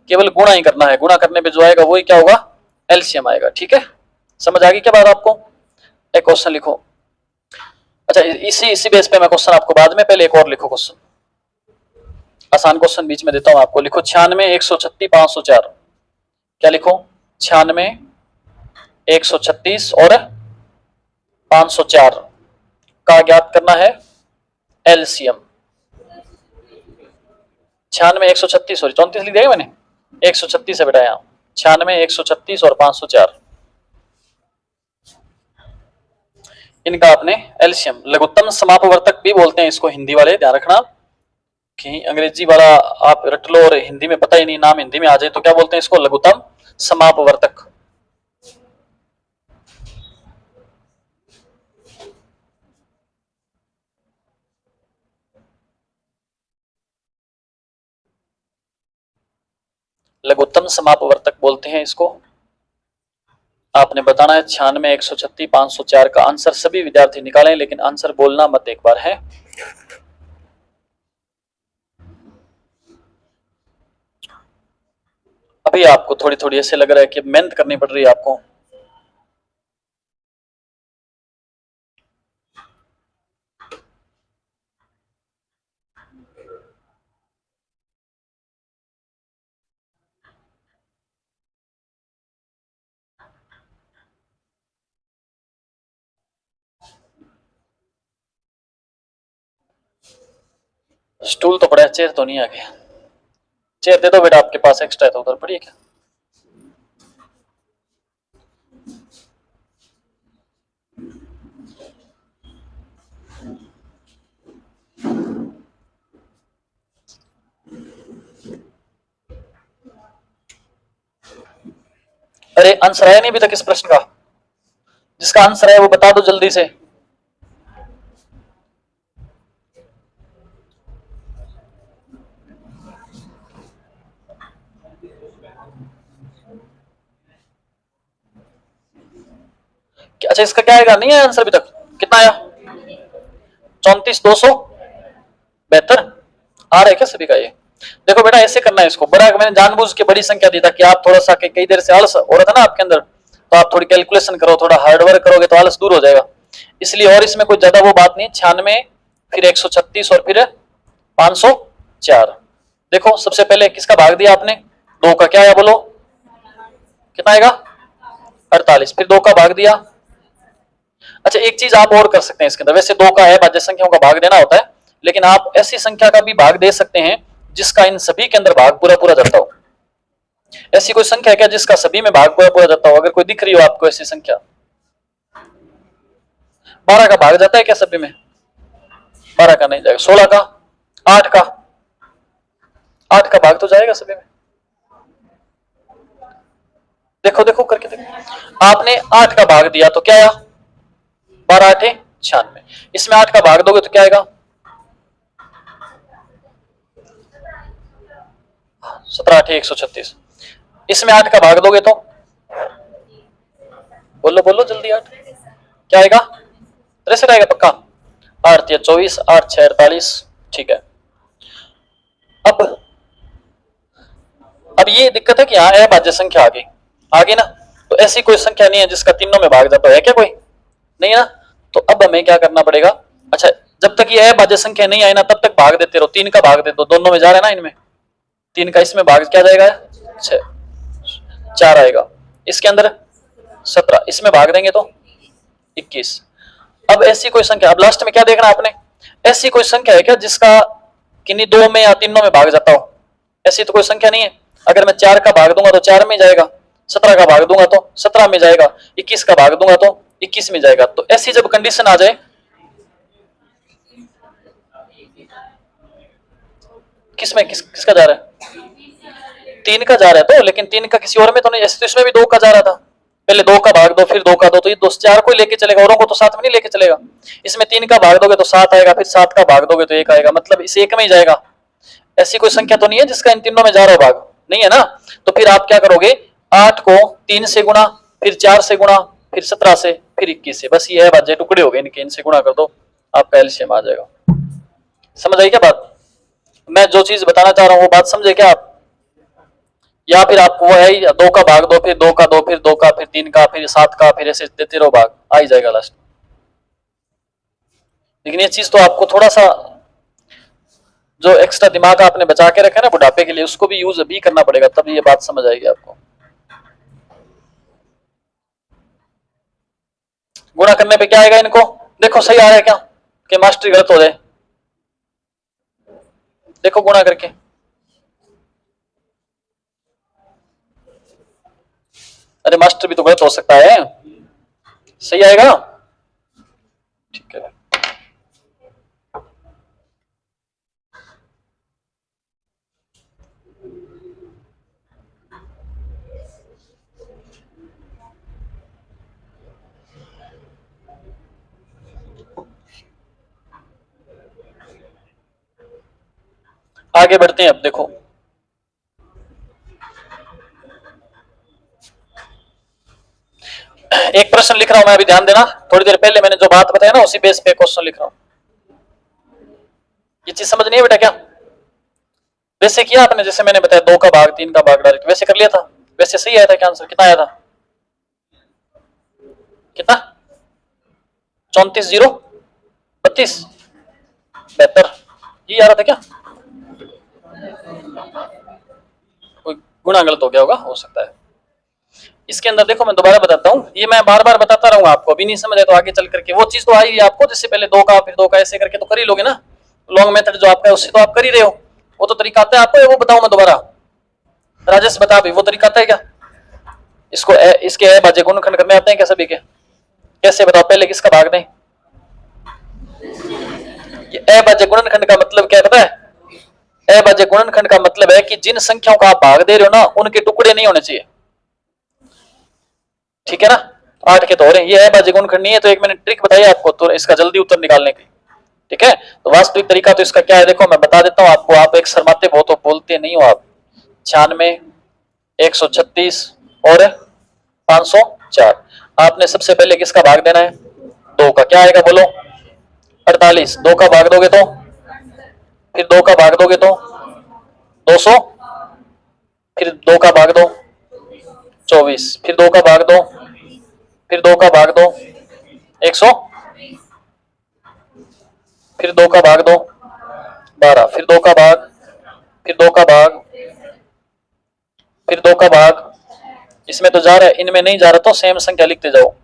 केवल गुणा ही करना है। गुणा करने पे जो आएगा वही क्या होगा? एलसीएम आएगा। ठीक है, समझ आ गई क्या बात आपको? एक क्वेश्चन लिखो। अच्छा, इसी बेस पे मैं क्वेश्चन आपको बाद में, पहले एक और लिखो क्वेश्चन, आसान क्वेश्चन बीच में देता हूं आपको। लिखो 96, 136, 504। क्या लिखो? 96, 136 और 504 का ज्ञात करना है एलसीएम। 96, 136, सॉरी 34 लिख दिया मैंने, 136 है बेटा यहाँ। 96, 136 और 504, इनका आपने एलसीएम, लघुत्तम समापवर्तक भी बोलते हैं इसको हिंदी वाले, ध्यान रखना। कि अंग्रेजी वाला आप रट लो और हिंदी में पता ही नहीं, नाम हिंदी में आ जाए तो क्या बोलते हैं इसको? लघुत्तम समापवर्तक। लघुत्तम समापवर्तक बोलते हैं इसको। आपने बताना है 96, 136, 504 का आंसर सभी विद्यार्थी निकालें, लेकिन आंसर बोलना मत एक बार है। अभी आपको थोड़ी थोड़ी ऐसे लग रहा है कि मेहनत करनी पड़ रही है आपको। स्टूल तो पड़ा है, चेयर तो नहीं आ गया। चेयर दे दो बेटा, आपके पास एक्स्ट्रा है तो उधर पड़ी है क्या? अरे आंसर आया नहीं अभी तक इस प्रश्न का? जिसका आंसर है वो बता दो जल्दी से। अच्छा, इसका क्या आएगा? नहीं आया आंसर अभी तक? कितना आया? 34,272 आ रहा है क्या सभी का? ये देखो बेटा, ऐसे करना है इसको बड़ा। मैंने जानबूझ के बड़ी संख्या दी था कि आप थोड़ा सा कई देर से आलस हो रहा था ना आपके अंदर, तो आप थोड़ी कैलकुलेशन करो, थोड़ा हार्डवर्क करोगे तो आलस दूर हो जाएगा, इसलिए। और इसमें कोई ज्यादा वो बात नहीं। 96, फिर 136 और फिर 504। देखो सबसे पहले किसका भाग दिया आपने? 2 का। क्या आया बोलो? कितना आएगा? 48। फिर 2 का भाग दिया। अच्छा, एक चीज आप और कर सकते हैं इसके अंदर। वैसे 2 का है भाज्य संख्याओं का भाग देना होता है, लेकिन आप ऐसी संख्या का भी भाग दे सकते हैं जिसका इन सभी के अंदर भाग पूरा पूरा जाता हो। ऐसी कोई संख्या है क्या जिसका सभी में भाग पूरा पूरा जाता हो? अगर कोई दिख रही हो आपको ऐसी संख्या। 12 का भाग जाता है क्या सभी में? 12 का नहीं जाएगा। 16 का, 8 का, 8 का भाग तो जाएगा सभी में। देखो देखो करके देखो, आपने 8 का भाग दिया तो क्या आया? 12 8 96। इसमें 8 का भाग दोगे तो क्या आएगा? 17 8 136। इसमें 8 का भाग दोगे तो बोलो बोलो जल्दी। 8 क्या आएगा? 63 आएगा पक्का। 8 3 24, 8 6 48, ठीक है। अब ये दिक्कत है कि यहाँ अभाज्य संख्या आगे ना, तो ऐसी कोई संख्या नहीं है जिसका तीनों में भाग जाता है क्या? कोई नहीं है ना। तो अब हमें क्या करना पड़ेगा? अच्छा, जब तक ये अभाज्य संख्या नहीं आई ना तब तक भाग देते रहो। 3 का भाग दे दो, दोनों में जा रहा है ना, इनमें 3 का इसमें भाग क्या जाएगा? 6, 4 आएगा। इसके अंदर 17, इसमें भाग देंगे तो 21। अब ऐसी कोई संख्या, अब लास्ट में क्या देखना आपने? ऐसी कोई संख्या है क्या जिसका किन्हीं 2 में या तीनों में भाग जाता हो? ऐसी तो कोई संख्या नहीं है। अगर मैं 4 का भाग दूंगा तो 4 में जाएगा, 17 का भाग दूंगा तो 17 में जाएगा, 21 का भाग दूंगा तो 21 में जाएगा। तो ऐसी जब कंडीशन आ जाए, किसमें किसका जा रहा है? 3 का जा रहा है तो, लेकिन 3 का किसी और में तो नहीं। ऐसे तो इसमें भी 2 का जा रहा था, पहले 2 का भाग दो फिर 2 का दो, तो ये 4 को लेके चलेगा, औरों को तो साथ में नहीं लेके चलेगा। इसमें 3 का भाग दोगे तो 7 आएगा, फिर 7 का भाग दोगे तो 1 आएगा, मतलब इस एक में ही जाएगा। ऐसी कोई संख्या तो नहीं है जिसका इन तीनों में जा रहा हो भाग, नहीं है ना। तो फिर आप क्या करोगे? 8 को 3 से गुणा, फिर 4 से गुणा, फिर 17 से, फिर 21 से, बस ये है भाज्य टुकड़े हो गए इनके, इनसे गुणा कर दो, आपका एलसीएम आ जाएगा। समझ आई क्या बात? मैं जो चीज बताना चाह रहा हूँ वो बात समझे क्या आप? या फिर आपको वो है 2 का भाग दो, फिर 2 का दो, फिर 2 का, फिर 3 का, फिर 7 का, फिर ऐसे देते रहो भाग, आ ही जाएगा लास्ट। लेकिन ये चीज तो आपको थोड़ा सा जो एक्स्ट्रा दिमाग आपने बचा के रखा है ना बुढ़ापे के लिए, उसको भी यूज भी करना पड़ेगा, तब ये बात समझ आएगी आपको। गुणा करने पे क्या आएगा इनको? देखो सही आ रहा है क्या कि मास्टरी गलत हो जाए? देखो गुणा करके, अरे मास्टर भी तो गलत हो सकता है, सही आएगा? ठीक है। आगे बढ़ते हैं। अब देखो, एक प्रश्न लिख रहा हूं मैं, अभी ध्यान देना। थोड़ी देर पहले मैंने जो बात बताया ना उसी बेस पे क्वेश्चन लिख रहा हूं। ये चीज समझ नहीं है बेटा क्या? वैसे किया आपने जैसे मैंने बताया, 2 का भाग, 3 का भाग डायरेक्ट वैसे कर लिया था, वैसे सही आया था क्या आंसर? कितना आया था? कितना? 34 0 32 72, ये आ रहा था क्या? कोई गुणा गलत हो गया होगा, हो सकता है। इसके अंदर देखो, मैं दोबारा बताता हूँ, ये मैं बार बार बताता रहूंगा आपको, अभी नहीं समझ आए तो आगे चल करके वो चीज तो आई है आपको, जिससे पहले 2 का फिर 2 का ऐसे करके तो कर ही लोगे ना। लॉन्ग मेथड जो आपका है उससे तो आप कर ही रहे हो, वो तो तरीका आता है आपको, वो बताऊं मैं दोबारा? राजेश बता भाई, वो तरीका आता है क्या? इसको इसके अभाज्य गुणनखंड करने आते हैं क्या सभी के? कैसे बताओ, पहले किसका भाग दें? ये अभाज्य गुणनखंड का मतलब क्या पता है? अभाज्य गुणनखंड का मतलब है कि जिन संख्याओं का आप भाग दे रहे हो ना उनके टुकड़े नहीं होने चाहिए, ठीक है ना। 8 के तो हो रहे हैं, ये अभाज्य गुणनखंड नहीं है, तो एक मैंने ट्रिक बताई आपको तो इसका जल्दी उत्तर निकालने की, ठीक है। तो वास्तविक तरीका तो इसका क्या है, देखो मैं बता देता हूं आपको, आप एक शर्माते बहुत हो, बोलते नहीं हो आप। 96, 136 और 504, आपने सबसे पहले किसका भाग देना है? 2 का। क्या आएगा बोलो? 48। 2 का भाग दोगे तो, फिर 2 का भाग दोगे तो 200, फिर 2 का भाग दो 24, फिर 2 का भाग दो, फिर 2 का भाग दो 100, फिर 2 का भाग दो 12, फिर 2 का भाग, फिर 2 का भाग, फिर 2 का भाग, इसमें तो जा रहा है, इनमें नहीं जा रहा तो सेम संख्या लिखते जाओ,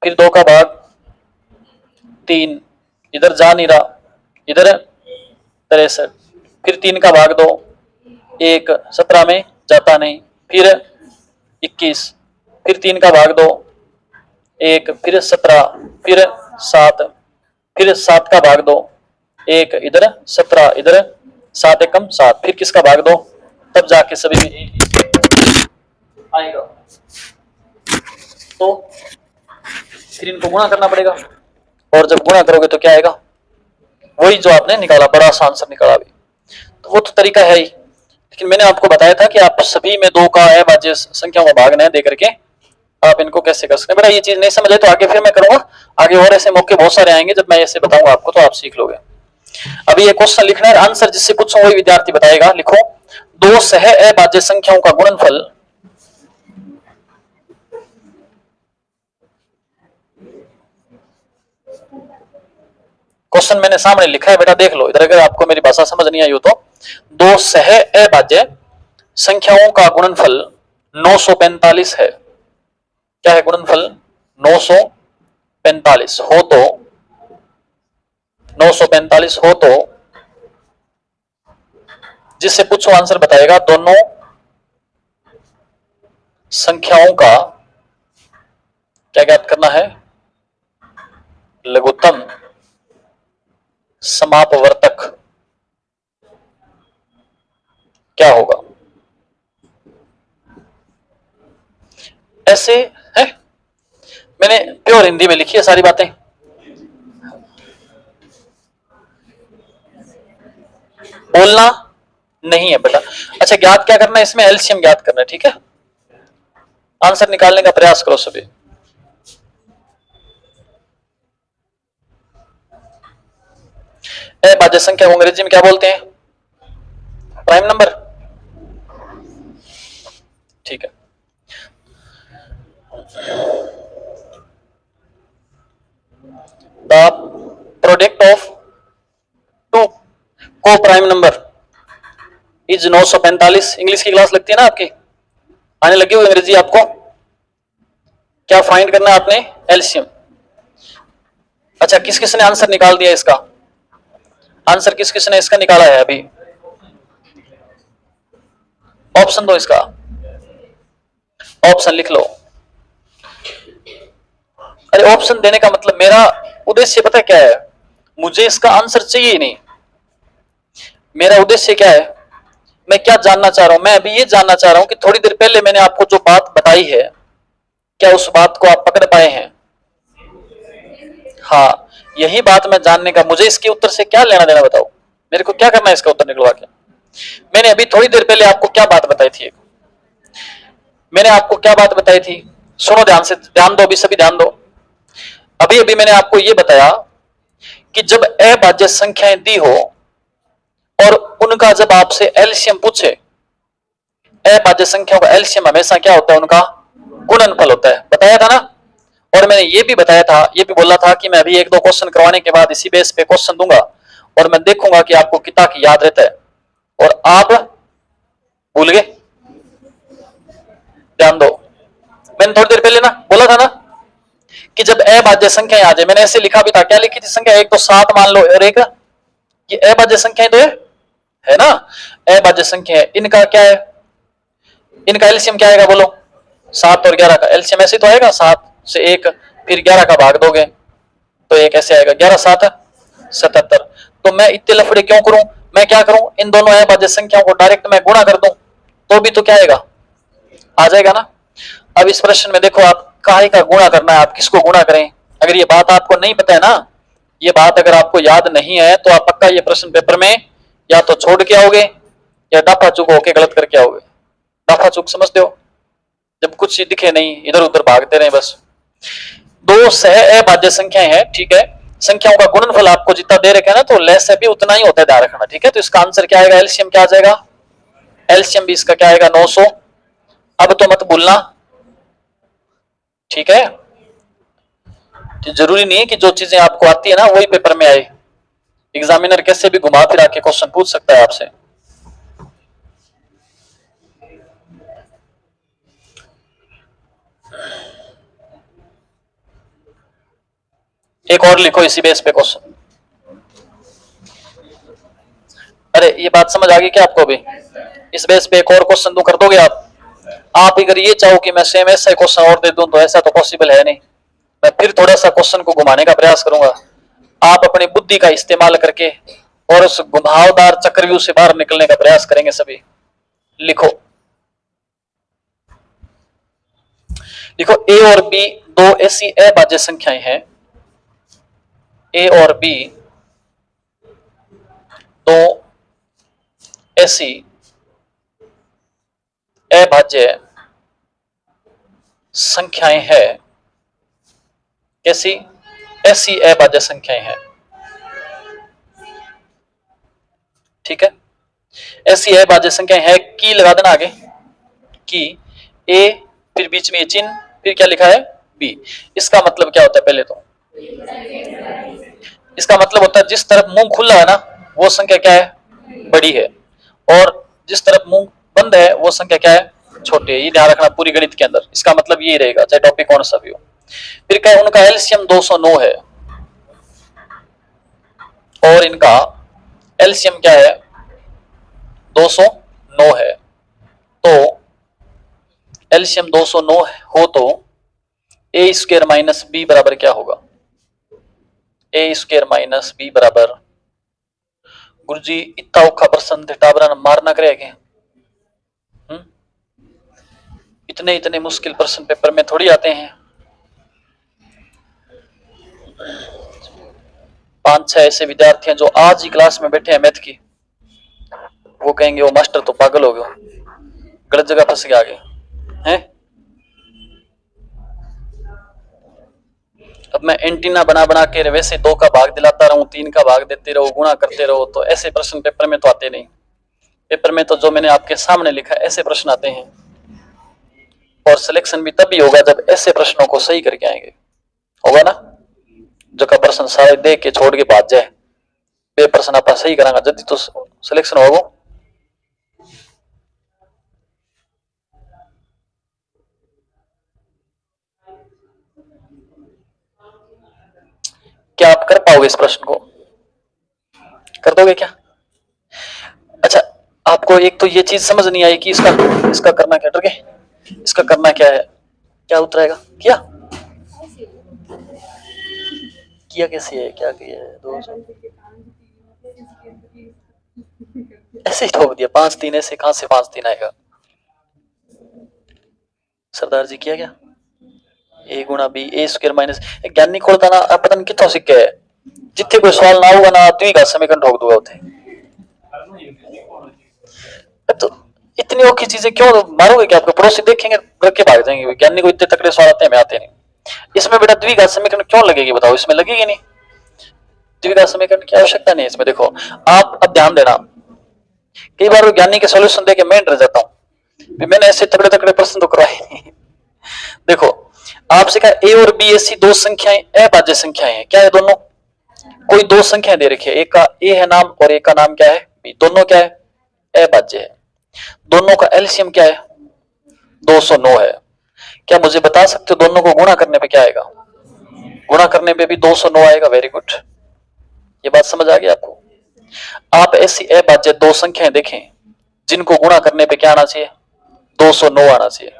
फिर 2 का भाग 3, इधर जा नहीं रहा, इधर 63, फिर 3 का भाग दो 1, 17 में जाता नहीं, फिर 21, फिर 3 का भाग दो 1, फिर 17, फिर 7, फिर 7 का भाग दो 1, इधर 17, इधर 7 एकम 7, फिर किसका भाग दो, तब जाके सभी में 1 आएगा। तो फिर इनको गुणा करना पड़ेगा, और जब गुणा करोगे तो क्या आएगा? वही जो आपने निकाला, बड़ा सा आंसर निकाला अभी। तो वो तो तरीका है ही, लेकिन मैंने आपको बताया था कि आप सभी में 2 का अभाज्य संख्याओं का भागना है दे करके, आप इनको कैसे कर सकते हैं। बेटा ये चीज नहीं समझे तो आगे फिर मैं करूंगा, आगे और ऐसे मौके बहुत सारे आएंगे जब मैं ऐसे बताऊंगा आपको, तो आप सीख लोगे। अभी ये क्वेश्चन लिखना है, आंसर जिससे पूछूं वही विद्यार्थी बताएगा। लिखो, दो सह अभाज्य संख्याओं का गुणनफल क्वेश्चन मैंने सामने लिखा है बेटा, देख लो इधर, अगर आपको मेरी भाषा समझ नहीं आई हो तो। दो सह अभाज्य संख्याओं का गुणनफल 945 है। क्या है गुणनफल? 945 हो तो 945 हो तो जिससे पूछो आंसर बताएगा। दोनों संख्याओं का क्या ज्ञात करना है? लघुत्तम समापवर्तक क्या होगा? ऐसे है, मैंने प्योर हिंदी में लिखी है सारी बातें। बोलना नहीं है बेटा। अच्छा, ज्ञात क्या करना है इसमें? एलसीएम ज्ञात करना है, ठीक है। आंसर निकालने का प्रयास करो सभी। अभाज्य संख्या को अंग्रेजी में क्या बोलते हैं? प्राइम नंबर, ठीक है। द प्रोडक्ट ऑफ टू को प्राइम नंबर इज 945। इंग्लिश की क्लास लगती है ना आपकी, आने लगी हुई अंग्रेजी आपको। क्या फाइंड करना है आपने? एलसीएम। अच्छा, किस किसने आंसर निकाल दिया इसका? आंसर किस किसने इसका निकाला है अभी? ऑप्शन दो इसका, ऑप्शन लिख लो। अरे ऑप्शन देने का मतलब, मेरा उद्देश्य पता क्या है? मुझे इसका आंसर चाहिए ही नहीं। मेरा उद्देश्य क्या है, मैं क्या जानना चाह रहा हूं? मैं अभी ये जानना चाह रहा हूं कि थोड़ी देर पहले मैंने आपको जो बात बताई है, क्या उस बात को आप पकड़ पाए हैं? हाँ, यही बात मैं जानने का, मुझे इसके उत्तर से क्या लेना देना बताओ, मेरे को क्या करना है इसका उत्तर निकलवा के? मैंने अभी थोड़ी देर पहले आपको क्या बात बताई थी? मैंने आपको क्या बात बताई थी? सुनो ध्यान से, ध्यान दो, अभी सभी ध्यान दो। अभी अभी मैंने आपको यह बताया कि जब अभाज्य संख्याएं दी हो और उनका जब आपसे एलसीएम पूछे, अभाज्य संख्याओं का एलसीएम हमेशा क्या होता है? उनका गुणनफल होता है। बताया था ना। और मैंने ये भी बताया था, ये भी बोला था कि मैं अभी एक दो क्वेश्चन करवाने के बाद इसी बेस पे क्वेश्चन दूंगा और मैं देखूंगा कि आपको कितना की याद रहता है। और आप भूल गए, ध्यान दो। मैंने थोड़ी देर पहले ना बोला था ना कि जब अभाज्य संख्याएं आ जाए, मैंने ऐसे लिखा भी था। क्या लिखी थी संख्या? एक तो 7 मान लो और एक ये अभाज्य संख्याएं तो है ना, अभाज्य संख्या है। इनका क्या है? इनका एलसीएम क्या आएगा बोलो? 7 और 11 का एलसीएम ऐसे तो आएगा, 7 से 1 फिर 11 का भाग दोगे तो एक ऐसे आएगा, 11 7 77। तो मैं इतने लफड़े क्यों करूं? मैं क्या करूं, इन दोनों अभाज्य संख्याओं को डायरेक्ट मैं गुणा कर दूं तो भी तो क्या आएगा? आ जाएगा ना। अब इस प्रश्न में देखो, आप काहे का गुणा करना है, आप किसको गुणा करें? अगर ये बात आपको नहीं पता है ना, ये बात अगर आपको याद नहीं है तो आप पक्का ये प्रश्न पेपर में या तो छोड़ के आओगे या दफा चुक होके गलत करके आओगे। दफा चुक समझते हो? जब कुछ दिखे नहीं, इधर उधर भागते रहे बस। दो सह अभाज्य संख्याएं हैं, ठीक है। संख्याओं का गुणनफल आपको जितना दे रखा है ना, तो लेस से भी उतना ही होता है, ध्यान रखना, ठीक है। तो इसका आंसर क्या आएगा? एलसीएम क्या आ जाएगा? एलसीएम भी इसका क्या आएगा? 900। अब तो मत भूलना, ठीक है। तो जरूरी नहीं है कि जो चीजें आपको आती है ना वही पेपर में आए। एग्जामिनर कैसे भी घुमा फिरा के क्वेश्चन पूछ सकता है आपसे। एक और लिखो इसी बेस पे क्वेश्चन। अरे ये बात समझ आ गई क्या आपको? भी इस बेस पे एक और क्वेश्चन दूं, कर दोगे आप? आप अगर ये चाहो कि मैं सेम ऐसा क्वेश्चन और दे दूं तो ऐसा तो पॉसिबल है नहीं। मैं फिर थोड़ा सा क्वेश्चन को घुमाने का प्रयास करूंगा। आप अपनी बुद्धि का इस्तेमाल करके और उस घुमावदार चक्रव्यूह से बाहर निकलने का प्रयास करेंगे सभी। लिखो, देखो ए और बी दो ऐसी अभाज्य संख्याएं हैं। ए और बी दो ऐसी अभाज्य संख्याएं हैं। कैसी? ऐसी अभाज्य संख्याएं हैं ठीक है, ऐसी है भाज्य संख्या है की लगा देना आगे की, ए फिर बीच में ये चिन्ह, फिर क्या लिखा है बी। इसका मतलब क्या होता है, पहले तो इसका मतलब होता है जिस तरफ मुंह खुला है ना वो संख्या क्या है, बड़ी है, और जिस तरफ मुंह बंद है वो संख्या क्या है, छोटी है। ये ध्यान रखना पूरी गणित के अंदर, इसका मतलब ये रहेगा चाहे टॉपिक कौन सा भी हो। फिर क्या है, उनका एलसीएम 209 है और इनका एलसीएम क्या है, 209 है। तो एलसीएम 209 हो तो ए स्क्वायर माइनस बी बराबर क्या होगा, ए स्क्वायर माइनस बी बराबर, गुरुजी इतना औखा प्रश्न टाबरा मारना करेगा, इतने इतने मुश्किल प्रश्न पेपर में थोड़ी आते हैं। 5-6 ऐसे विद्यार्थी हैं जो आज ही क्लास में बैठे हैं मैथ की, वो कहेंगे वो मास्टर तो पागल हो गया, गलत जगह फंस गया आगे हैं। अब मैं एंटीना बना बना के वैसे 2 का भाग दिलाता रहूं, 3 का भाग देते रहो, गुणा करते रहो, तो ऐसे प्रश्न पेपर में तो आते नहीं। पेपर में तो जो मैंने आपके सामने लिखा ऐसे प्रश्न आते हैं, और सिलेक्शन भी तभी होगा जब ऐसे प्रश्नों को सही करके आएंगे, होगा ना। जो का प्रश्न सारे देख के छोड़ के भाग जाए, बे प्रश्न आप सही करांगा जल्दी तो सिलेक्शन होगा। क्या आप कर पाओगे इस प्रश्न को, कर दोगे क्या? अच्छा, आपको एक तो ये चीज समझ नहीं आई कि इसका करना क्या, डर गए, इसका करना क्या है, क्या उत्तर आएगा, किया कैसे है, क्या किया है, 200 ऐसे ही ठोक दिया, 5-3 ऐसे, कहां से 5-3 आएगा सरदार जी, किया क्या, ए गुणा बी ए स्क्वायर माइनस, ज्ञान नहीं खोलता ना, पता नहीं कितना सिक्के है, जितने कोई सवाल ना होगा ना द्विघात समीकरण ठोक दूंगा उसे। तो इतनी औखी चीजें क्यों मारोगे, कि आपके पड़ोसी देखेंगे रख के भाग जाएंगे, ज्ञानी को इतने तकड़े सवाल आते हैं, मैं आते नहीं। इसमें बेटा द्विघात समीकरण क्यों लगेगी बताओ, इसमें लगेगी नहीं, द्विघात समीकरण की आवश्यकता नहीं है इसमें। देखो आप अब ध्यान देना, कई बार ज्ञानी के सॉल्यूशन देके मैं डर जाता हूं, मैंने ऐसे तगड़े तगड़े प्रश्न तो करवाए नहीं। देखो आपसे कहा ए और बी ऐसी दो संख्याएं अभाज्य संख्याएं हैं, क्या है दोनों, कोई दो संख्याएं दे रखी है, एक का ए है नाम और एक का नाम क्या है बी, दोनों क्या है अभाज्य है, दोनों का एलसीएम क्या है 209 है। क्या मुझे बता सकते हो दोनों को गुणा करने पे क्या आएगा, गुणा करने पे भी 209 आएगा, वेरी गुड, ये बात समझ आ गई आपको। आप ऐसी अभाज्य दो संख्याएं देखें जिनको गुणा करने पे क्या आना चाहिए, 209 आना चाहिए।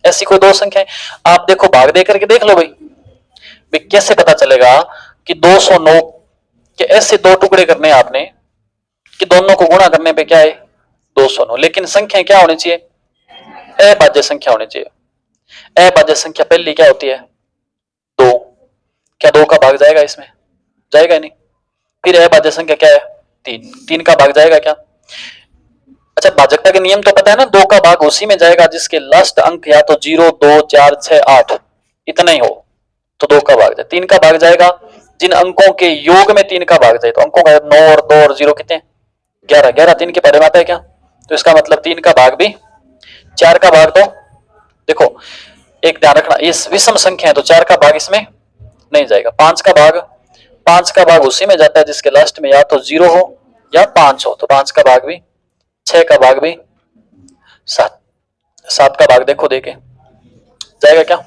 ऐसी कोई दो संख्याएं आप देखो, भाग दे करके देख लो भाई कैसे पता चलेगा कि 209 के ऐसे दो टुकड़े करने आपने कि दोनों को गुणा करने पे क्या है 209, लेकिन संख्या क्या होनी चाहिए अभाज्य संख्या होनी चाहिए। अभाज्य संख्या पहली क्या होती है 2, क्या 2 का भाग जाएगा इसमें, जाएगा नहीं। फिर अभाज्य संख्या क्या है 3, 3 का भाग जाएगा क्या। अच्छा, भाजकता के नियम तो पता है ना, 2 का भाग उसी में जाएगा जिसके लास्ट अंक या तो 0, 2, 4, 6, 8 इतना ही हो, तो 2 का भाग जाए। 3 का भाग जाएगा जिन अंकों के योग में 3 का भाग जाए, तो अंकों का 9 और 2 और 0 कितने 11, 11 3 के परे में आता है क्या, तो इसका मतलब 3 का भाग भी, 4 का भाग तो देखो एक ध्यान रखना, ये विषम संख्या है तो 4 का भाग इसमें नहीं जाएगा। 5 का भाग उसी में जाता है जिसके लास्ट में या तो 0 हो या 5 हो, तो 5 का भाग भी, 6 का भाग भी, 7 का भाग देखो देके जाएगा क्या,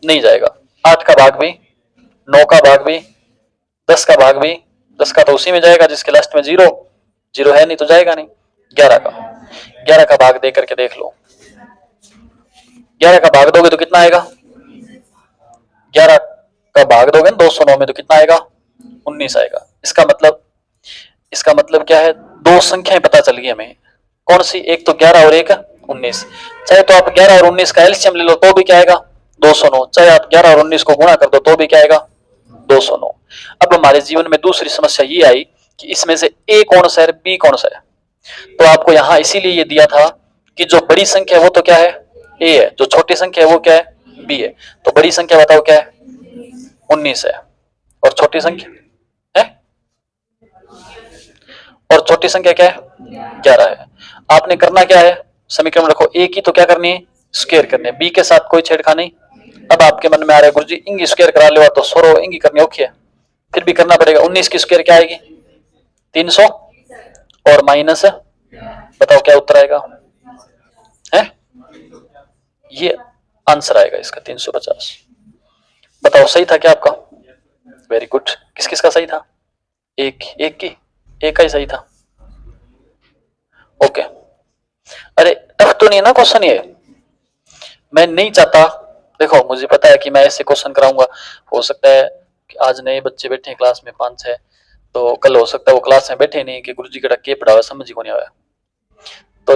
नहीं जाएगा। 8 का भाग भी, 9 का भाग भी, 10 का भाग भी, 10 का तो उसी में जाएगा जिसके लास्ट में 0 है नहीं तो जाएगा नहीं। 11 का भाग दे करके देख लो, 11 का भाग दोगे तो कितना आएगा, 11 का भाग दोगे ना 209 में तो कितना आएगा 19 आएगा। इसका मतलब क्या है, दो संख्याएं पता चल गई हमें, कौन सी, एक तो 11 और एक 19। चाहे तो आप 11 और 19 का एलसीएम ले लो तो भी क्या आएगा 209, चाहे आप 11 और 19 को गुणा कर दो तो भी क्या आएगा 209। अब हमारे जीवन में दूसरी समस्या ये आई कि इसमें से ए कौन सा है बी कौन सा है, तो आपको यहां इसीलिए ये दिया था कि जो बड़ी संख्या है वो तो क्या है ए है, जो छोटी संख्या है वो क्या है बी है। तो बड़ी संख्या बताओ क्या है 19 है, और छोटी संख्या है और छोटी संख्या क्या है 11 है। आपने करना क्या है, समीकरण रखो, ए की तो क्या करनी है स्क्वायर करनी है, बी के साथ कोई छेड़खानी। अब आपके मन में आ रहा है गुरुजी इंगी स्क्वायर करा लो तो सोरो इंगी करनी औखी है, फिर भी करना पड़ेगा। 19 की स्क्वायर क्या आएगी 300 और माइनस, बताओ क्या उत्तर आएगा है, ये आंसर आएगा इसका 350। बताओ सही था क्या आपका, वेरी गुड। किस किस का सही था, एक का ही सही था। ओके, अरे टफ तो नहीं है ना क्वेश्चन ये, मैं नहीं चाहता, देखो मुझे पता है कि मैं ऐसे क्वेश्चन कराऊंगा, हो सकता है कि आज नए बच्चे बैठे हैं क्लास में 5-6, तो कल हो सकता है वो क्लास में बैठे नहीं कि गुरुजी का के पढ़ावा समझ ही को नहीं आया, तो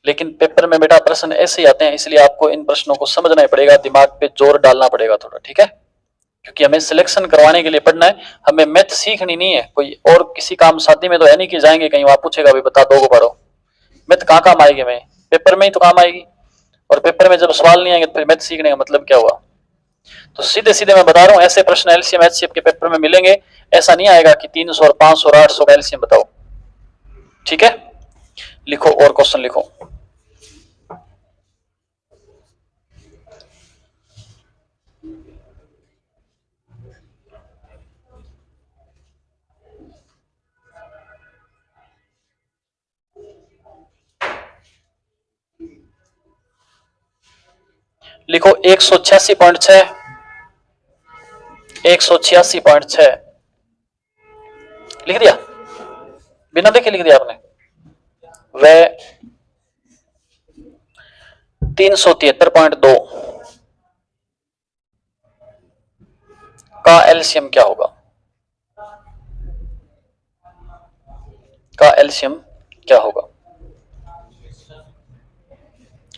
लेकिन पेपर में बेटा प्रश्न ऐसे ही आते हैं, इसलिए आपको इन प्रश्नों को समझना ही पड़ेगा, दिमाग पे जोर डालना पड़ेगा थोड़ा, ठीक है, क्योंकि हमें सिलेक्शन करवाने के लिए पढ़ना है, हमें मैथ सीखनी नहीं है, कोई और किसी काम शादी में तो है नहीं कि जाएंगे कहीं वहां पूछेगा भाई बता 2 को पढ़ो, मैथ कहाँ काम आएगी, मैं पेपर में ही तो काम आएगी, और पेपर में जब सवाल नहीं आएंगे तो फिर मैथ सीखने का मतलब क्या हुआ। तो सीधे सीधे मैं बता रहा हूँ ऐसे प्रश्न एलसीएम एचसीएफ के पेपर में मिलेंगे, ऐसा नहीं आएगा कि 300 और 500 और 800 का एलसीएम बताओ, ठीक है। लिखो और क्वेश्चन लिखो। लिखो 186.6, 186.6 लिख दिया, बिना देखे लिख दिया आपने। वह 373.2 का एलसीएम क्या होगा, का एलसीएम क्या होगा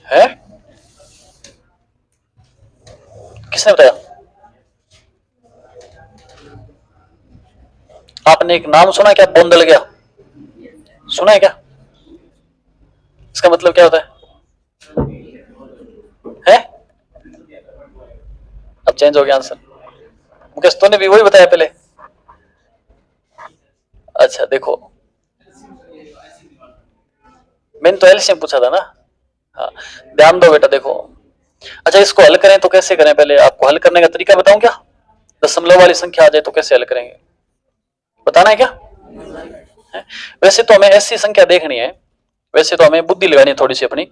है, किसने बताया, आपने एक नाम सुना क्या, बोंदल गया, सुना है क्या, इसका मतलब क्या होता है? अब चेंज हो गया आंसर, मुकेश तूने भी वही बताया पहले। अच्छा देखो, मैंने तो एलसीएम पूछा था ना, हाँ ध्यान दो बेटा देखो। अच्छा इसको हल करें तो कैसे करें, पहले आपको हल करने का तरीका बताऊं क्या, दशमलव वाली संख्या आ जाए तो कैसे हल करेंगे, बताना है क्या है? वैसे तो हमें ऐसी संख्या देखनी है, वैसे तो हमें बुद्धि लगानी है थोड़ी सी अपनी,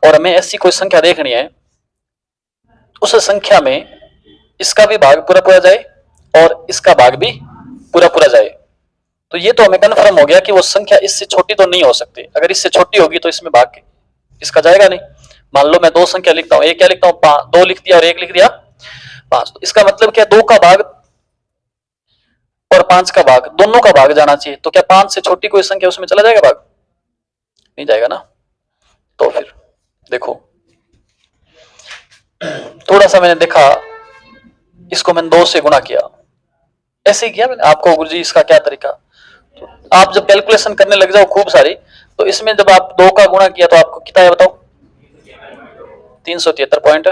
और हमें ऐसी कोई संख्या देखनी है उस संख्या में इसका भी भाग पूरा पूरा जाए और इसका भाग भी पूरा पूरा जाए, तो ये तो हमें कन्फर्म हो गया कि वो संख्या इससे छोटी तो नहीं हो सकती, अगर इससे छोटी होगी तो इसमें भाग इसका जाएगा नहीं। मान लो मैं 2 संख्या लिखता हूं, एक क्या लिखता हूं 2 लिख दिया और 1 लिख दिया 5, तो इसका मतलब क्या 2 का भाग और 5 का भाग दोनों का भाग जाना चाहिए, तो क्या 5 से छोटी कोई संख्या उसमें चला जाएगा भाग, नहीं जाएगा ना। तो फिर देखो थोड़ा सा मैंने देखा, इसको मैंने 2 से गुणा किया, ऐसे ही किया मैंने, आपको गुरुजी इसका क्या तरीका, तो आप जब कैलकुलेशन करने लग जाओ खूब सारी, तो इसमें जब आप 2 का गुणा किया तो आपको कितना है बताओ 373.2,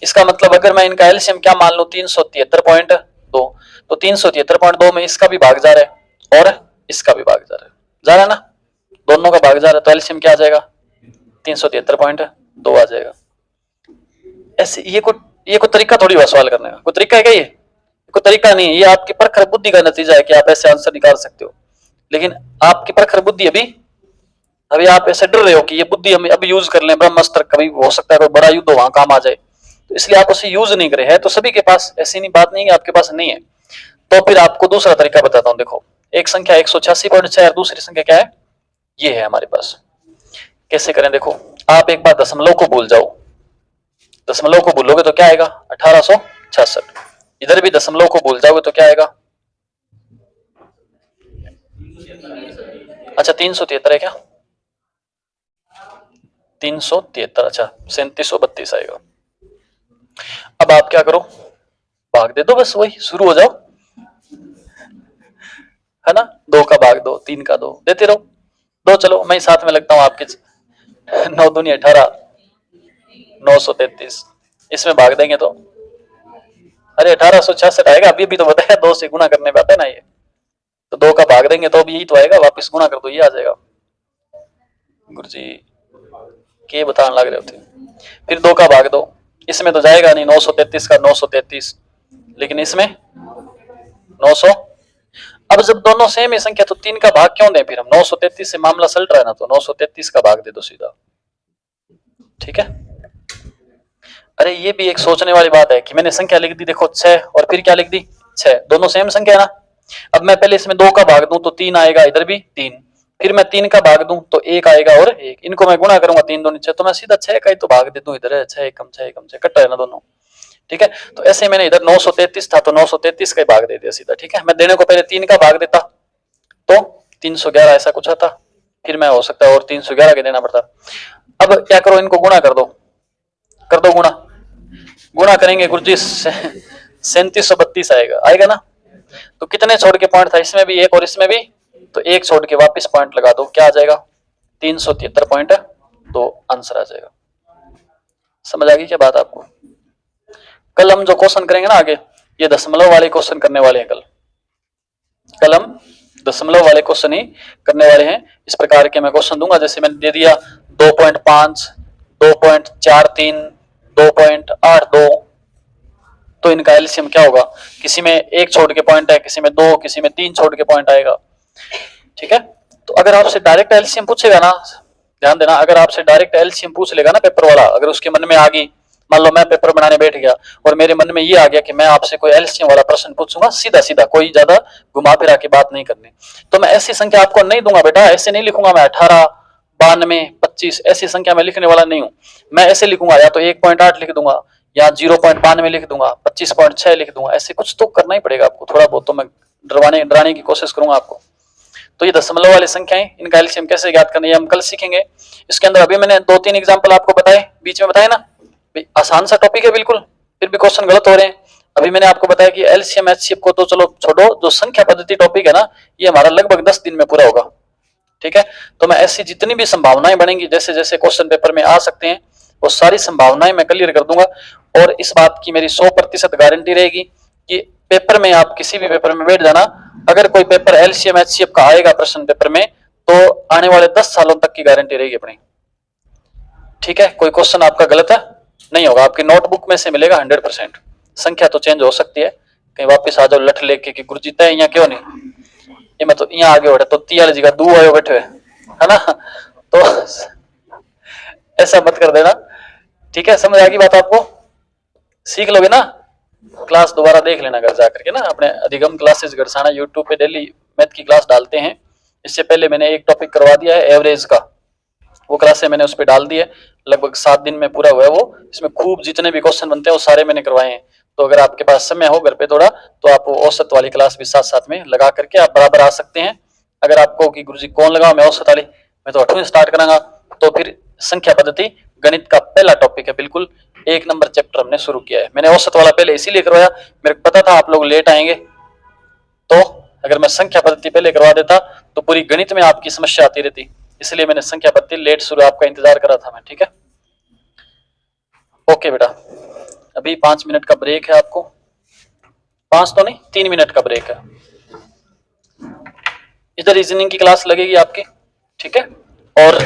इसका मतलब अगर मैं इनका एलसीएम क्या मान लूं 373.2, तो 373.2 में इसका भी भाग जा रहा है और इसका भी भाग जा रहा है ना, दोनों का भाग जा रहा है, तो एलसीएम क्या आ जाएगा 373.2 आ जाएगा। ऐसे ये कोई तरीका थोड़ी हुआ सवाल करने का, कोई तरीका है क्या, ये कोई तरीका नहीं है, ये आपकी प्रखर बुद्धि का नतीजा है कि आप ऐसे आंसर निकाल सकते हो, लेकिन आपकी प्रखर बुद्धि अभी आप ऐसे डर रहे हो कि ये बुद्धि हम अभी यूज कर लें, ब्रह्मास्त्र कभी हो सकता है कोई बड़ा युद्ध वहां काम आ जाए, तो इसलिए आप उसे यूज नहीं करे, है तो सभी के पास, ऐसी नहीं बात नहीं है आपके पास नहीं है। तो फिर आपको दूसरा तरीका बताता हूं, देखो एक संख्या 186.6 और दूसरी संख्या क्या है, ये है हमारे पास, कैसे करें देखो, आप एक बार दशमलव को भूल जाओ, दशमलव को भूलोगे तो क्या आएगा 1866, इधर भी दशमलव को भूल जाओगे तो क्या आएगा, अच्छा 373 है क्या, 373, अच्छा 3732 आएगा। अब आप क्या करो, भाग दे दो, बस वही शुरू हो जाओ, है ना, 2 का भाग 2, 3 का 2 देते रहो, 2 चलो मैं साथ में लगता हूं आपके, 9 दूनी 18, 933, इसमें भाग देंगे तो अरे 1866 आएगा, अभी भी तो बताया 2 से गुणा करने पे आता है ना ये, तो 2 का भाग देंगे तो भी यही तो आएगा, वापस गुणा कर दो ये आ जाएगा। गुरुजी के बताने लग रहे होते। फिर 2 का भाग दो, इसमें तो जाएगा नहीं, 933 का 933, लेकिन इसमें 900। अब जब दोनों सेम है संख्या तो 3 का भाग क्यों दें फिर हम, 933 से मामला सलट रहा है ना, तो 933 का भाग दे दो सीधा। ठीक है। अरे ये भी एक सोचने वाली बात है कि मैंने संख्या लिख दी देखो 6 और फिर क्या लिख दी 6, दोनों सेम संख्या है ना। अब मैं पहले इसमें 2 का भाग दूं तो 3 आएगा, इधर भी 3, फिर मैं 3 का भाग दूं तो 1 आएगा और 1, इनको मैं गुणा करूंगा 3 दूनी 6, तो मैं सीधा 6 का ही तो भाग दे दूं, इधर है 6 कम 6 कम 6 कट है ना दोनों। ठीक है, तो ऐसे मैंने इधर 933 था तो 933 का ही भाग दे दिया सीधा। ठीक है, मैं देने को पहले 3 का भाग देता तो 311 ऐसा कुछ आता, फिर मैं हो सकता है और 311 के देना पड़ता। अब क्या करो, इनको गुणा कर दो गुणा, गुणा करेंगे गुरुजी 3732 आएगा, आएगा ना। तो कितने छोड़ के पॉइंट था, इसमें भी 1 और इसमें भी, तो 1 छोड़ के वापस पॉइंट लगा दो, क्या आ जाएगा 373.2 आंसर आ जाएगा। समझ आ गई क्या बात आपको। कल हम जो क्वेश्चन करेंगे ना आगे, ये दशमलव वाले क्वेश्चन करने वाले हैं कल हम दशमलव वाले क्वेश्चन ही करने वाले हैं। इस प्रकार के मैं क्वेश्चन दूंगा, जैसे मैंने दे दिया 2.5, 2.43, 2.82, तो इनका एलसीएम क्या होगा, किसी में 1 छोड़ के पॉइंट है, किसी में 2, किसी में 3 छोड़ के पॉइंट आएगा। ठीक है, तो अगर आपसे डायरेक्ट एलसीएम पूछेगा ना, ध्यान देना, अगर आपसे डायरेक्ट एलसीएम पूछ लेगा ना पेपर वाला, अगर उसके मन में आ गई, मान लो मैं पेपर बनाने बैठ गया और मेरे मन में ये आ गया कि मैं आपसे कोई एलसीएम वाला प्रश्न पूछूंगा, सीधा सीधा, कोई ज्यादा घुमा फिरा के बात नहीं करनी, तो मैं ऐसी संख्या आपको नहीं दूंगा बेटा, ऐसे नहीं लिखूंगा मैं 18, 92, 25, ऐसी संख्या मैं लिखने वाला नहीं हूं। मैं ऐसे लिखूंगा, या तो 1.8 लिख दूंगा, या 0.92 लिख दूंगा, 25.6 लिख दूंगा, ऐसे कुछ तो करना ही पड़ेगा आपको, थोड़ा बहुत तो मैं डराने की कोशिश करूंगा आपको। तो ये दशमलव वाली संख्याएं, इनका एलसीएम कैसे ज्ञात करना है हम कल सीखेंगे। इसके अंदर अभी मैंने 2-3 एग्जांपल आपको बताए, बीच में बताए ना, आसान सा टॉपिक है बिल्कुल, फिर भी क्वेश्चन गलत हो रहे हैं। अभी मैंने आपको बताया कि एलसीएम एचसीएफ को तो चलो छोड़ो, जो संख्या पद्धति टॉपिक है ना, ये हमारा लगभग 10 दिन में पूरा होगा। ठीक है, तो मैं ऐसी जितनी भी संभावनाएं बनेंगी, जैसे जैसे क्वेश्चन पेपर में आ सकते हैं, वो सारी संभावनाएं मैं क्लियर कर दूंगा। और इस बात की मेरी 100% गारंटी रहेगी कि पेपर में, आप किसी भी पेपर में बैठ जाना, अगर कोई पेपर एलसीएम एचसीएफ का आएगा प्रश्न पेपर में, तो आने वाले 10 सालों तक की गारंटी रहेगी अपनी। ठीक है, कोई क्वेश्चन आपका गलत है नहीं होगा, आपकी नोटबुक में से मिलेगा 100%। संख्या तो चेंज हो सकती है, कहीं वापस आ जाओ लठ लेके कि गुरुजी तय यहाँ क्यों नहीं, ये मैं तो यहाँ आगे बैठा तो 43 जगह 2 आयो बैठे हुए है ना, तो ऐसा मत कर देना। ठीक है, समझ आ गई बात आपको, सीख लोगे ना। क्लास दोबारा देख लेना घर जाकर के ना, अपने अधिगम क्लासेस गरसाना यूट्यूब पे डेली मैथ की क्लास डालते हैं। इससे पहले मैंने एक टॉपिक करवा दिया है एवरेज का, वो क्लास है मैंने उस पर डाल दी है, लगभग 7 दिन में पूरा हुआ है वो। इसमें खूब जितने भी क्वेश्चन बनते हैं वो सारे मैंने करवाए हैं। तो अगर आपके पास समय हो घर पे थोड़ा, तो आप औसत वाली क्लास भी साथ साथ में लगा करके आप बराबर आ सकते हैं। अगर आपको कि गुरुजी कौन लगाओ, मैं औसत वाली, मैं तो 8वीं स्टार्ट करांगा, तो फिर संख्या पद्धति गणित का पहला टॉपिक है, बिल्कुल 1 नंबर चैप्टर हमने शुरू किया है। मैंने औसत वाला पहले इसीलिए करवाया, मेरे को पता था आप लोग लेट आएंगे, तो अगर मैं संख्या पद्धति पहले करवा देता तो पूरी गणित में आपकी समस्या आती रहती, इसलिए मैंने संख्या पद्धति लेट शुरू, आपका इंतजार करा था मैं। ठीक है, ओके बेटा, अभी 5 मिनट का ब्रेक है आपको, 5 तो नहीं 3 मिनट का ब्रेक है, इधर रीजनिंग की क्लास लगेगी आपकी। ठीक है, और